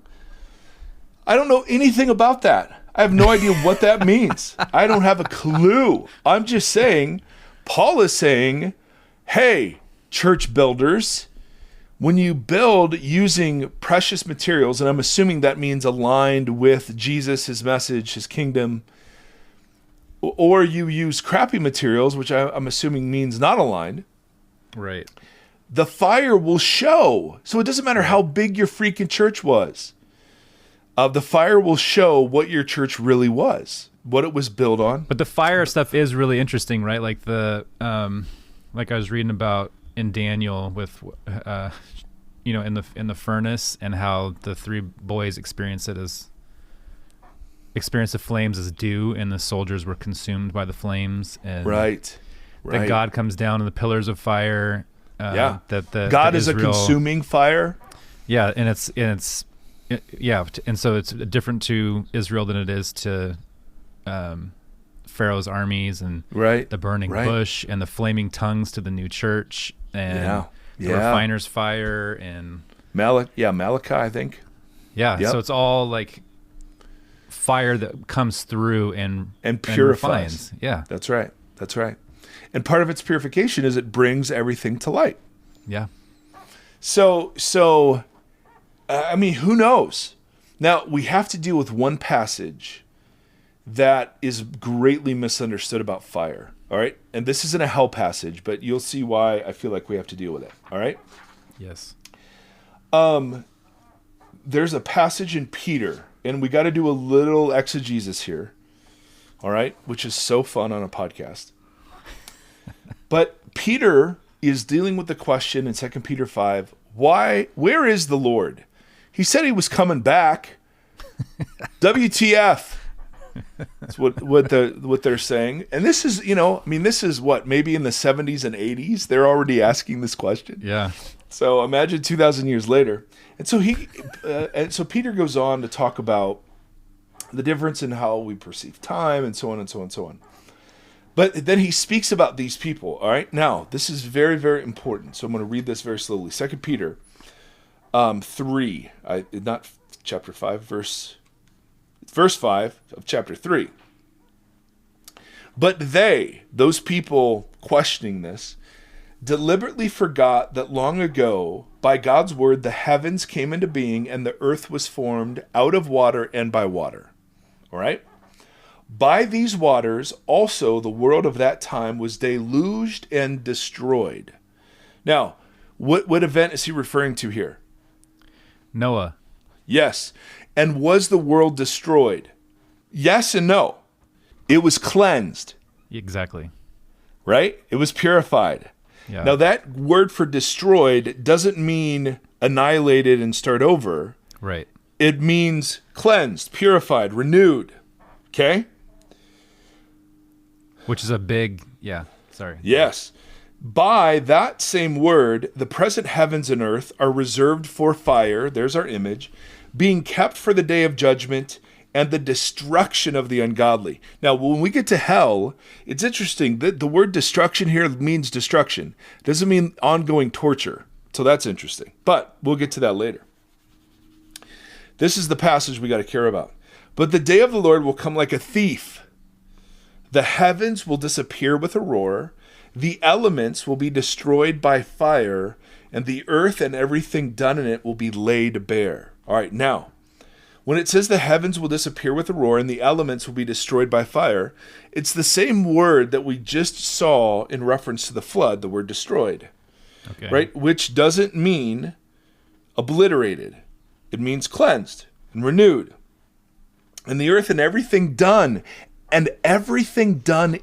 I don't know anything about that. I have no idea what that means. I don't have a clue. I'm just saying, Paul is saying, hey, church builders, when you build using precious materials, and I'm assuming that means aligned with Jesus, his message, his kingdom, or you use crappy materials, which I'm assuming means not aligned, right? The fire will show. So it doesn't matter how big your freaking church was. The fire will show what your church really was, what it was built on. But the fire stuff is really interesting, right? Like like I was reading about in Daniel with, in the furnace, and how the 3 boys experienced the flames as dew, and the soldiers were consumed by the flames. And right. That God comes down in the pillars of fire. That God is Israel, a consuming fire. Yeah, and so it's different to Israel than it is to Pharaoh's armies, and the burning bush, and the flaming tongues to the new church, and the refiner's fire, and Malachi, I think. Yeah, so it's all like fire that comes through and purifies. And yeah, that's right. And part of its purification is it brings everything to light. Yeah. So who knows? Now, we have to deal with one passage that is greatly misunderstood about fire, all right? And this isn't a hell passage, but you'll see why I feel like we have to deal with it, all right? Yes. There's a passage in Peter, and we got to do a little exegesis here, all right? Which is so fun on a podcast. But Peter is dealing with the question in 2 Peter 5, where is the Lord? He said he was coming back. WTF? That's what they're saying. And this is, this is what, maybe in the 70s and 80s, they're already asking this question. Yeah. So imagine 2,000 years later. And so Peter goes on to talk about the difference in how we perceive time, and so on and so on and so on. But then he speaks about these people, all right? Now, this is very, very important. So I'm going to read this very slowly. 2 Peter 3, not chapter 5, verse 5 of chapter 3. But those people questioning this, deliberately forgot that long ago, by God's word, the heavens came into being and the earth was formed out of water and by water. All right? By these waters also the world of that time was deluged and destroyed. Now, what event is he referring to here? Noah. Yes. And was the world destroyed? Yes and no. It was cleansed. Exactly. Right? It was purified. Yeah. Now, that word for destroyed doesn't mean annihilated and start over. Right. It means cleansed, purified, renewed. Okay? Which is a big, sorry. Yes. By that same word, the present heavens and earth are reserved for fire. There's our image. Being kept for the day of judgment and the destruction of the ungodly. Now, when we get to hell, it's interesting that the word destruction here means destruction. It doesn't mean ongoing torture. So that's interesting. But we'll get to that later. This is the passage we got to care about. But the day of the Lord will come like a thief. The heavens will disappear with a roar. The elements will be destroyed by fire, and the earth and everything done in it will be laid bare. All right, now, when it says the heavens will disappear with a roar and the elements will be destroyed by fire, it's the same word that we just saw in reference to the flood, the word destroyed. Okay. Right? Which doesn't mean obliterated. It means cleansed and renewed. And the earth and everything done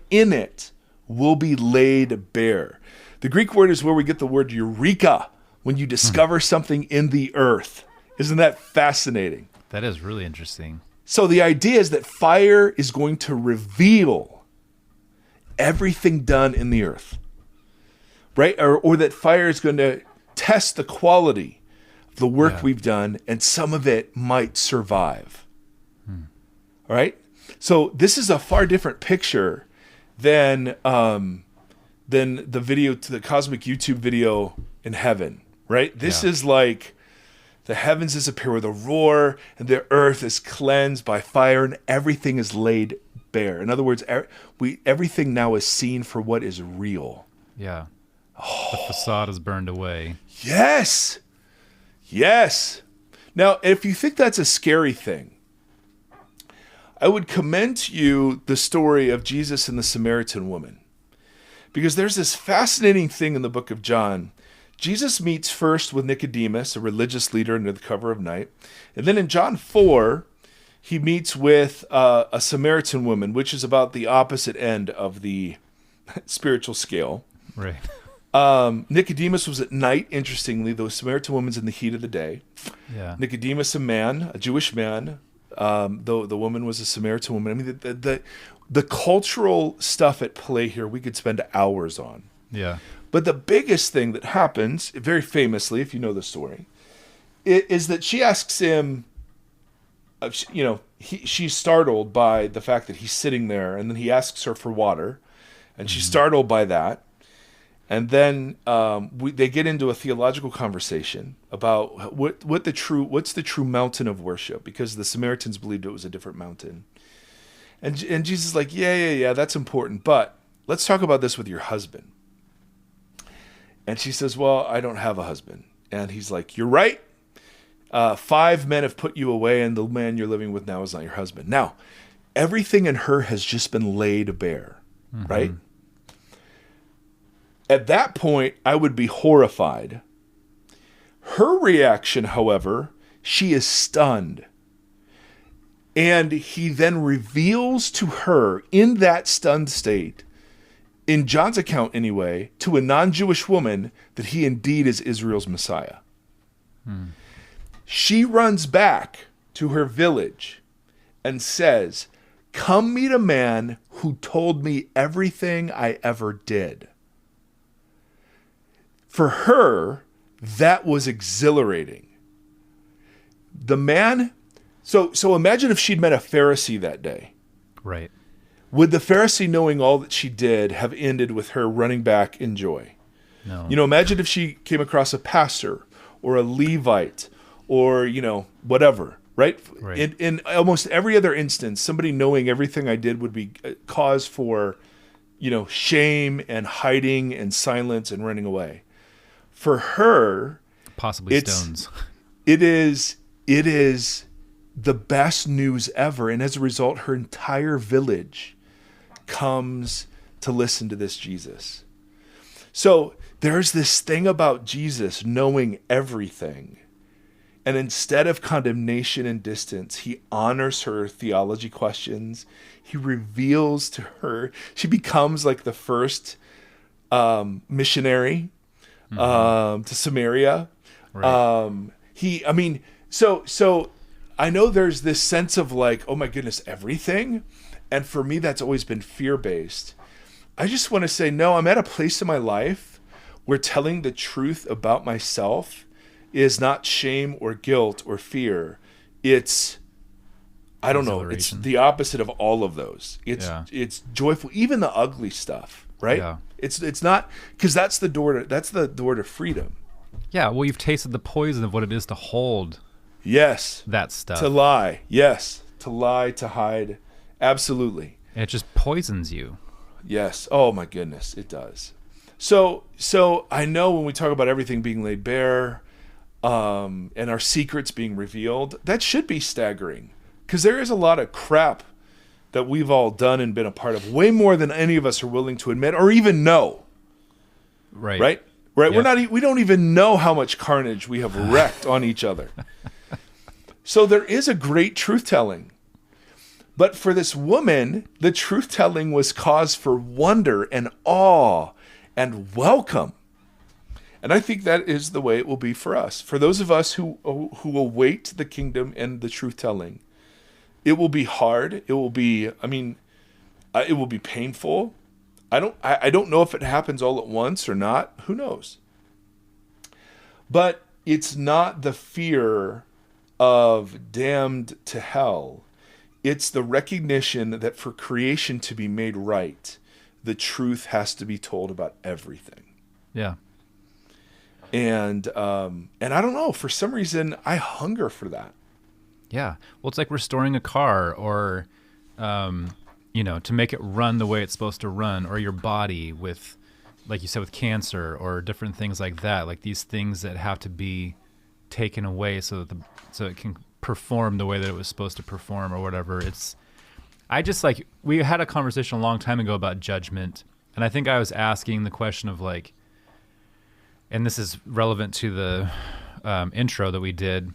in it will be laid bare. The Greek word is where we get the word eureka, when you discover something in the earth. Isn't that fascinating? That is really interesting. So the idea is that fire is going to reveal everything done in the earth, right? Or that fire is going to test the quality of the work we've done, and some of it might survive. All right? So this is a far different picture than the video, to the cosmic YouTube video in heaven, right? This is like the heavens disappear with a roar, and the earth is cleansed by fire, and everything is laid bare. In other words, everything now is seen for what is real. Yeah. The facade is burned away. Yes. Yes. Now, if you think that's a scary thing, I would commend to you the story of Jesus and the Samaritan woman. Because there's this fascinating thing in the book of John. Jesus meets first with Nicodemus, a religious leader under the cover of night. And then in John 4, he meets with a Samaritan woman, which is about the opposite end of the spiritual scale. Right. Nicodemus was at night, interestingly. The Samaritan woman's in the heat of the day. Yeah. Nicodemus, a man, a Jewish man. Though the woman was a Samaritan woman. I mean, the cultural stuff at play here, we could spend hours on. Yeah. But the biggest thing that happens, very famously, if you know the story, is that she asks him, she's startled by the fact that he's sitting there, and then he asks her for water, and she's startled by that. And then they get into a theological conversation about what's the true mountain of worship, because the Samaritans believed it was a different mountain. And Jesus is like, yeah, that's important, but let's talk about this with your husband. And she says, well, I don't have a husband. And he's like, you're right. 5 men have put you away, and the man you're living with now is not your husband. Now, everything in her has just been laid bare, right? At that point, I would be horrified. Her reaction, however, she is stunned. And he then reveals to her, in that stunned state, in John's account anyway, to a non-Jewish woman, that he indeed is Israel's Messiah. She runs back to her village and says, come meet a man who told me everything I ever did. For her, that was exhilarating. The man, so imagine if she'd met a Pharisee that day. Right. Would the Pharisee, knowing all that she did, have ended with her running back in joy? No. Imagine if she came across a pastor or a Levite or, whatever, right? In almost every other instance, somebody knowing everything I did would be cause for, shame and hiding and silence and running away. For her, Possibly stones. It is the best news ever. And as a result, her entire village comes to listen to this Jesus. So there's this thing about Jesus knowing everything. And instead of condemnation and distance, he honors her theology questions. He reveals to her, she becomes like the first missionary to Samaria. Right. So I know there's this sense of like, oh my goodness, everything. And for me, that's always been fear-based. I just want to say, no, I'm at a place in my life where telling the truth about myself is not shame or guilt or fear. It's, I don't know, it's the opposite of all of those. It's joyful, even the ugly stuff, right? Yeah. It's not, because that's the door to freedom. Yeah, well, you've tasted the poison of what it is to hold that stuff. To lie. Yes. To lie, to hide. Absolutely. And it just poisons you. Yes. Oh my goodness, it does. So I know when we talk about everything being laid bare, and our secrets being revealed, that should be staggering, because there is a lot of crap that we've all done and been a part of, way more than any of us are willing to admit or even know. Right. Yep. We don't even know how much carnage we have wreaked on each other. So there is a great truth telling. But for this woman, the truth telling was cause for wonder and awe and welcome. And I think that is the way it will be for us. For those of us who await the kingdom and the truth telling, it will be hard. It will be, it will be painful. I don't know if it happens all at once or not. Who knows? But it's not the fear of damned to hell. It's the recognition that for creation to be made right, the truth has to be told about everything. Yeah. And I don't know, for some reason I hunger for that. Yeah. Well, it's like restoring a car, or to make it run the way it's supposed to run, or your body with, like you said, with cancer or different things like that. Like these things that have to be taken away so it can perform the way that it was supposed to perform, or whatever. We had a conversation a long time ago about judgment, and I think I was asking the question of like, and this is relevant to the intro that we did,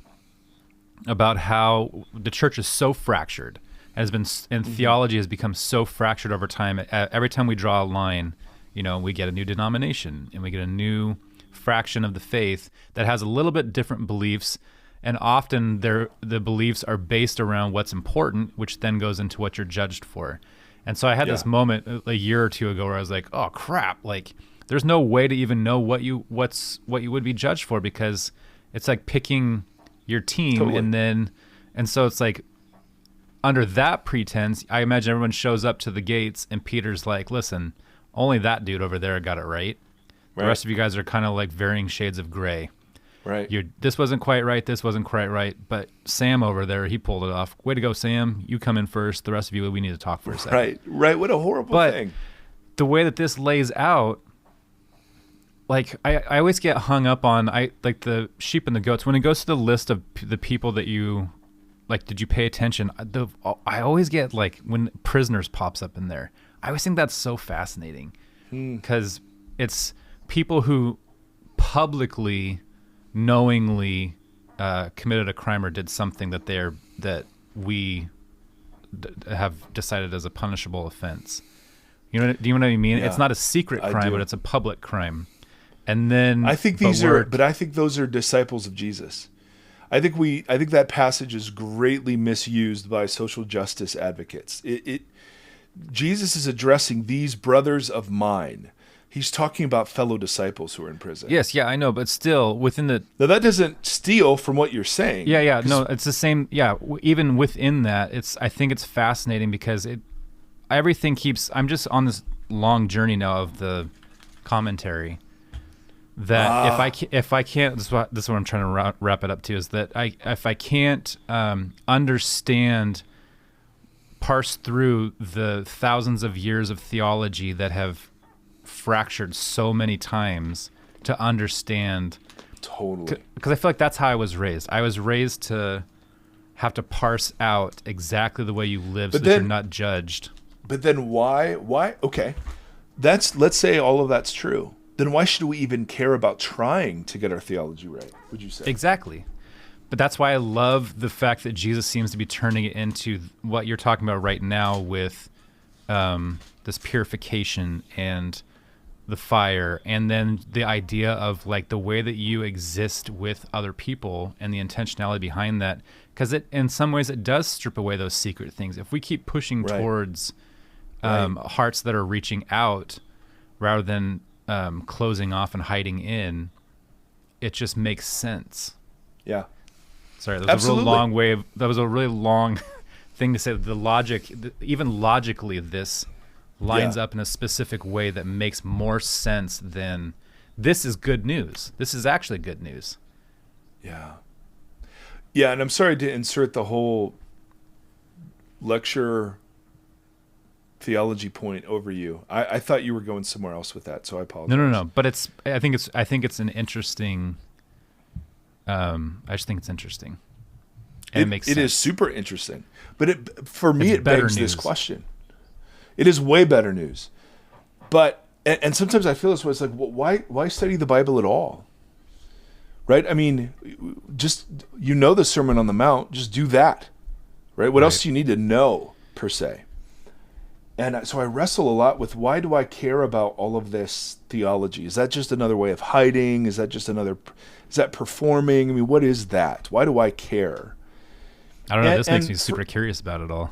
about how the church is so fractured, and theology has become so fractured over time. Every time we draw a line, we get a new denomination and we get a new fraction of the faith that has a little bit different beliefs, and often the beliefs are based around what's important, which then goes into what you're judged for. And so I had this moment a year or two ago where I was like, oh crap, like there's no way to even know what you would be judged for, because it's like picking your team. Totally. And so it's like, under that pretense, I imagine everyone shows up to the gates and Peter's like, listen, only that dude over there got it right. The rest of you guys are kind of like varying shades of gray. Right. This wasn't quite right. This wasn't quite right. But Sam over there, he pulled it off. Way to go, Sam. You come in first. The rest of you, we need to talk for a second. Right. What a horrible thing. The way that this lays out, like I always get hung up on like the sheep and the goats. When it goes to the list of the people that you like, did you pay attention? I always get like when prisoners pops up in there. I always think that's so fascinating, because it's people who publicly, knowingly committed a crime or did something that we have decided as a punishable offense. Do you know what I mean? Yeah, it's not a secret crime, but it's a public crime. And then I think I think those are disciples of Jesus. I think that passage is greatly misused by social justice advocates. Jesus is addressing these brothers of mine. He's talking about fellow disciples who are in prison. Yes, yeah, I know, but still within the... Now that doesn't steal from what you're saying. Yeah, no, it's the same. Yeah, even within that, I think it's fascinating because everything keeps... I'm just on this long journey now of the commentary that if I can't... This is what I'm trying to wrap it up to, is that if I can't understand, parse through the thousands of years of theology that have fractured so many times to understand. Totally. Because I feel like that's how I was raised. I was raised to have to parse out exactly the way you live so But that then- you're not judged. But then why, okay, let's say all of that's true. Then why should we even care about trying to get our theology right, would you say? Exactly. But that's why I love the fact that Jesus seems to be turning it into what you're talking about right now with this purification and the fire, and then the idea of like the way that you exist with other people and the intentionality behind that. Because it, in some ways, it does strip away those secret things. If we keep pushing Right. towards Right. hearts that are reaching out rather than closing off and hiding in, it just makes sense. Yeah. Sorry, that was Absolutely. a real long way. That was a really long thing to say. The logic, even logically, this lines Yeah. up in a specific way that makes more sense than this is good news. This is actually good news. Yeah. Yeah, and I'm sorry to insert the whole lecture theology point over you. I thought you were going somewhere else with that, so I apologize. No. But I think it's an interesting. I just think it's interesting. And it makes sense. It is super interesting. But for me, It's it better begs this news. question. It is way better news. But, and sometimes I feel this way. It's like, well, why study the Bible at all? Right? I mean, just, the Sermon on the Mount, just do that. Right? What else do you need to know, per se? And so I wrestle a lot with, why do I care about all of this theology? Is that just another way of hiding? Is that performing? I mean, what is that? Why do I care? I don't know. And- This makes and me super curious about it all.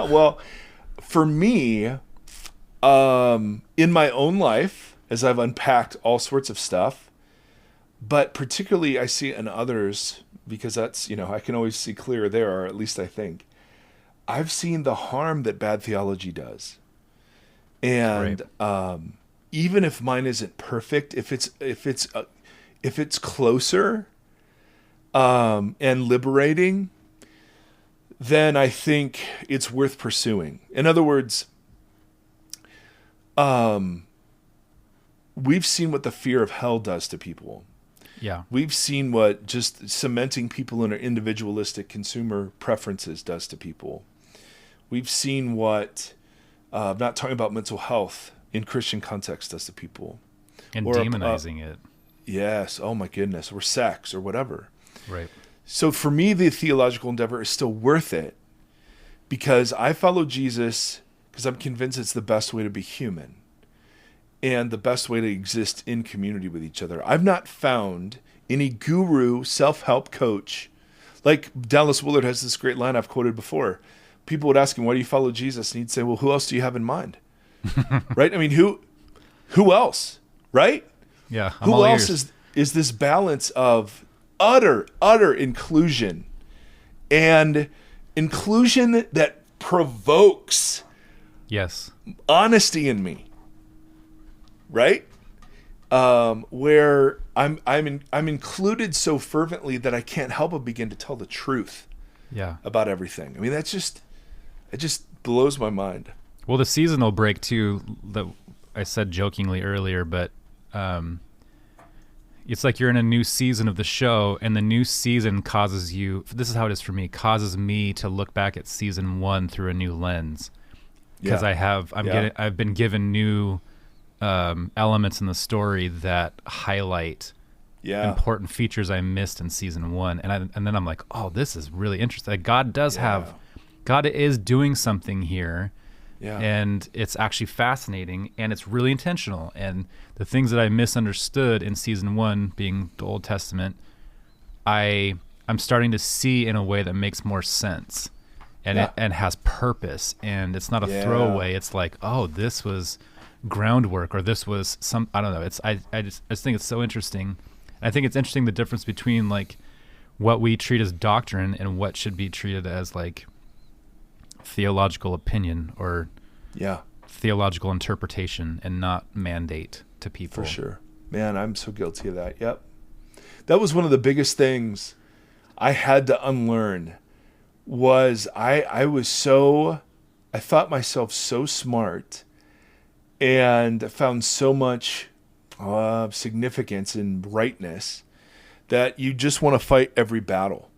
Well, for me, in my own life, as I've unpacked all sorts of stuff, but particularly I see it in others, because that's, I can always see clear there, or at least I think. I've seen the harm that bad theology does. And even if mine isn't perfect, if it's closer and liberating, then I think it's worth pursuing. In other words, we've seen what the fear of hell does to people. Yeah. We've seen what just cementing people in their individualistic consumer preferences does to people. We've seen what, I'm not talking about mental health in Christian context, does to people. And Or, demonizing it. Yes, oh my goodness, or sex or whatever. Right. So for me, the theological endeavor is still worth it because I follow Jesus because I'm convinced it's the best way to be human and the best way to exist in community with each other. I've not found any guru, self-help coach. Like Dallas Willard has this great line I've quoted before. People would ask him, why do you follow Jesus? And he'd say, well, who else do you have in mind? Right? I mean, who else? Right? Yeah. I'm Who all else ears. is this balance of utter inclusion and inclusion that provokes Yes. honesty in me, right? Where I'm included so fervently that I can't help but begin to tell the truth Yeah. about everything. I mean, it just blows my mind. Well, the seasonal break too, that I said jokingly earlier, but it's like you're in a new season of the show, and the new season causes you, this is how it is for me, causes me to look back at season 1 through a new lens. Because Yeah. I've been given new elements in the story that highlight important features I missed in season 1, and then I'm like, oh, this is really interesting. Like God is doing something here, and it's actually fascinating, and it's really intentional. And the things that I misunderstood in season 1, being the Old Testament, I'm starting to see in a way that makes more sense, and and has purpose, and it's not a throwaway. It's like, oh, this was groundwork, or this was some, I don't know. I just think it's so interesting. I think it's interesting the difference between like what we treat as doctrine and what should be treated as like theological opinion or theological interpretation, and not mandate to people. For sure. Man, I'm so guilty of that. Yep. That was one of the biggest things I had to unlearn. Was I thought myself so smart and found so much significance and rightness that you just want to fight every battle.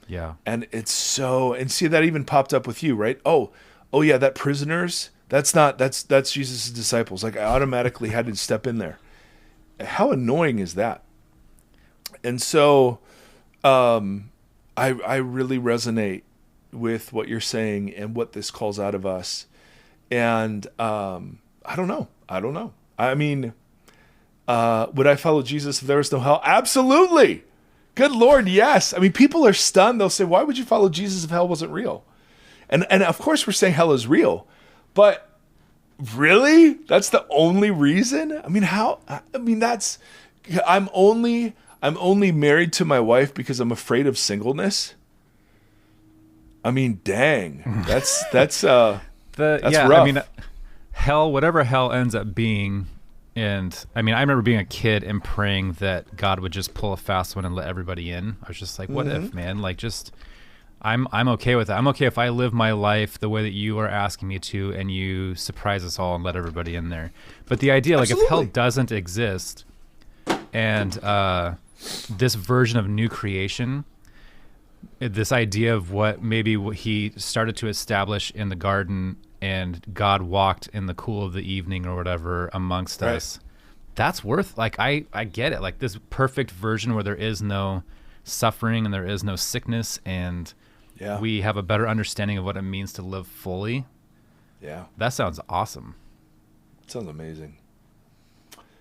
Yeah. And it's so, and see, that even popped up with you, right? Oh yeah, that prisoners, that's Jesus' disciples. Like, I automatically had to step in there. How annoying is that? And so, I really resonate with what you're saying and what this calls out of us. And, I don't know. I mean, would I follow Jesus if there was no hell? Absolutely. Good Lord, yes. I mean, people are stunned. They'll say, why would you follow Jesus if hell wasn't real? And of course we're saying hell is real, but really? That's the only reason? I mean, how? I mean, I'm only married to my wife because I'm afraid of singleness. I mean, dang. That's rough. I mean, hell, whatever hell ends up being. And I mean, I remember being a kid and praying that God would just pull a fast one and let everybody in. I was just like, what if, man? Like, just, I'm okay with that. I'm okay if I live my life the way that you are asking me to, and you surprise us all and let everybody in there. But the idea, like, if hell doesn't exist, and this version of new creation, this idea of what he started to establish in the garden, and God walked in the cool of the evening or whatever amongst us, that's worth, like, I get it. Like, this perfect version where there is no suffering and there is no sickness, and we have a better understanding of what it means to live fully. Yeah. That sounds awesome. Sounds amazing.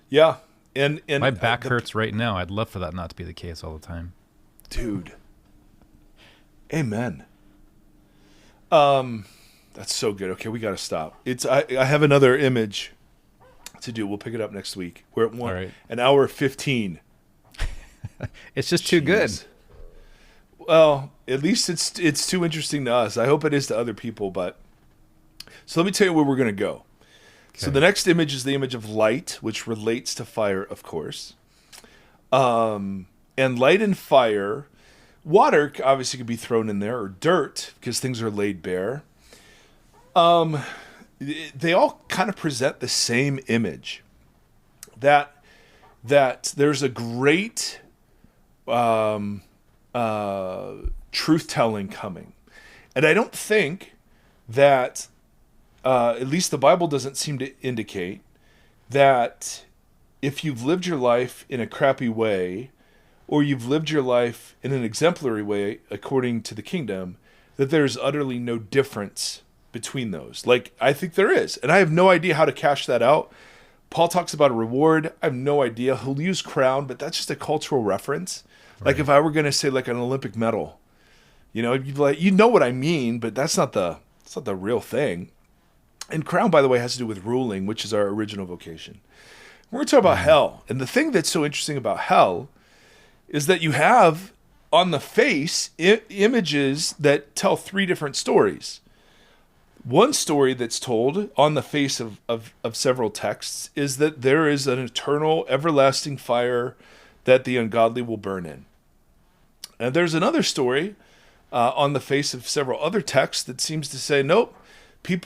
Yeah. And my back hurts right now. I'd love for that not to be the case all the time. Dude. Amen. That's so good. Okay, we got to stop. I have another image to do. We'll pick it up next week. We're at an hour 15. It's just too good. Well, at least it's too interesting to us. I hope it is to other people. But so let me tell you where we're going to go. Okay. So the next image is the image of light, which relates to fire, of course. And light and fire, water obviously could be thrown in there, or dirt because things are laid bare. They all kind of present the same image, that there's a great truth-telling coming. And I don't think that, at least the Bible doesn't seem to indicate, that if you've lived your life in a crappy way, or you've lived your life in an exemplary way according to the kingdom, that there's utterly no difference between those. Like, I think there is. And I have no idea how to cash that out. Paul talks about a reward. I have no idea. He'll use crown, but that's just a cultural reference. Right. Like, if I were going to say, like, an Olympic medal, you'd be like, you know what I mean, but that's not the real thing. And crown, by the way, has to do with ruling, which is our original vocation. We're going to talk about hell. And the thing that's so interesting about hell is that you have on the face images that tell three different stories. One story that's told on the face of several texts is that there is an eternal, everlasting fire that the ungodly will burn in. And there's another story on the face of several other texts that seems to say, nope, they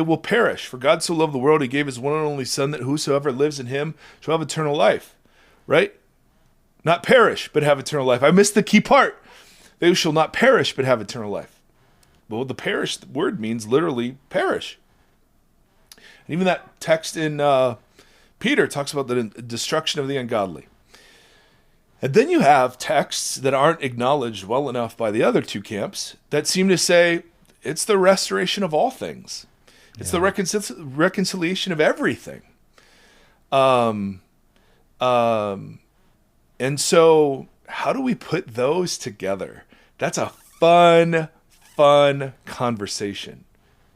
will perish. For God so loved the world, he gave his one and only Son, that whosoever lives in him shall have eternal life. Right? Not perish, but have eternal life. I missed the key part. They shall not perish, but have eternal life. Well, the perish word means literally perish. And even that text in Peter talks about the destruction of the ungodly. And then you have texts that aren't acknowledged well enough by the other two camps that seem to say it's the restoration of all things. It's the reconciliation of everything. And so how do we put those together? That's a fun conversation,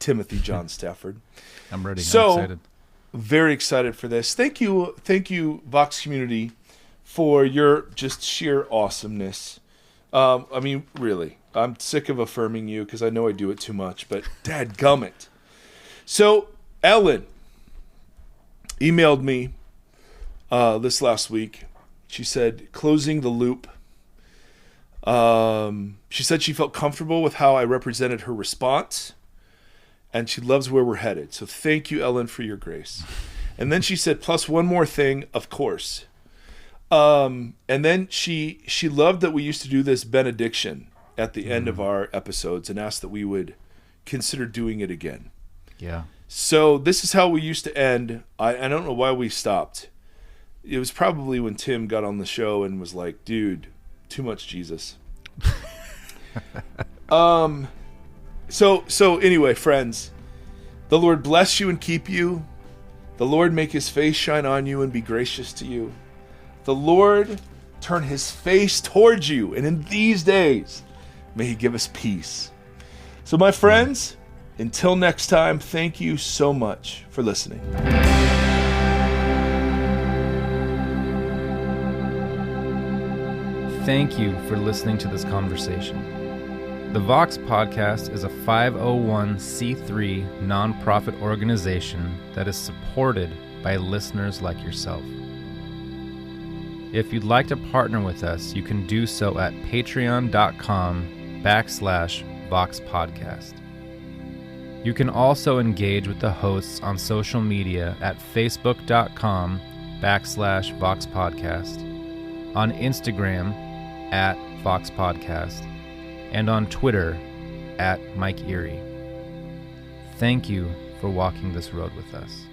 Timothy John Stafford. I'm ready. So, I'm excited. Very excited for this. Thank you, Vox community, for your just sheer awesomeness. I mean, really, I'm sick of affirming you because I know I do it too much, but dadgummit. So, Ellen emailed me this last week. She said, closing the loop. She said she felt comfortable with how I represented her response, and she loves where we're headed. So thank you, Ellen, for your grace. And then she said, plus one more thing, of course. And then she loved that we used to do this benediction at the end of our episodes and asked that we would consider doing it again. Yeah. So this is how we used to end. I don't know why we stopped. It was probably when Tim got on the show and was like, dude, too much Jesus. So anyway, friends, the Lord bless you and keep you. The Lord make his face shine on you and be gracious to you. The Lord turn his face towards you, and in these days, may he give us peace. So my friends, until next time, thank you so much for listening. Thank you for listening to this conversation. The Vox Podcast is a 501c3 nonprofit organization that is supported by listeners like yourself. If you'd like to partner with us, you can do so at patreon.com/Vox Podcast. You can also engage with the hosts on social media at facebook.com/Vox Podcast, on Instagram at Vox Podcast, and on Twitter at Mike Erie. Thank you for walking this road with us.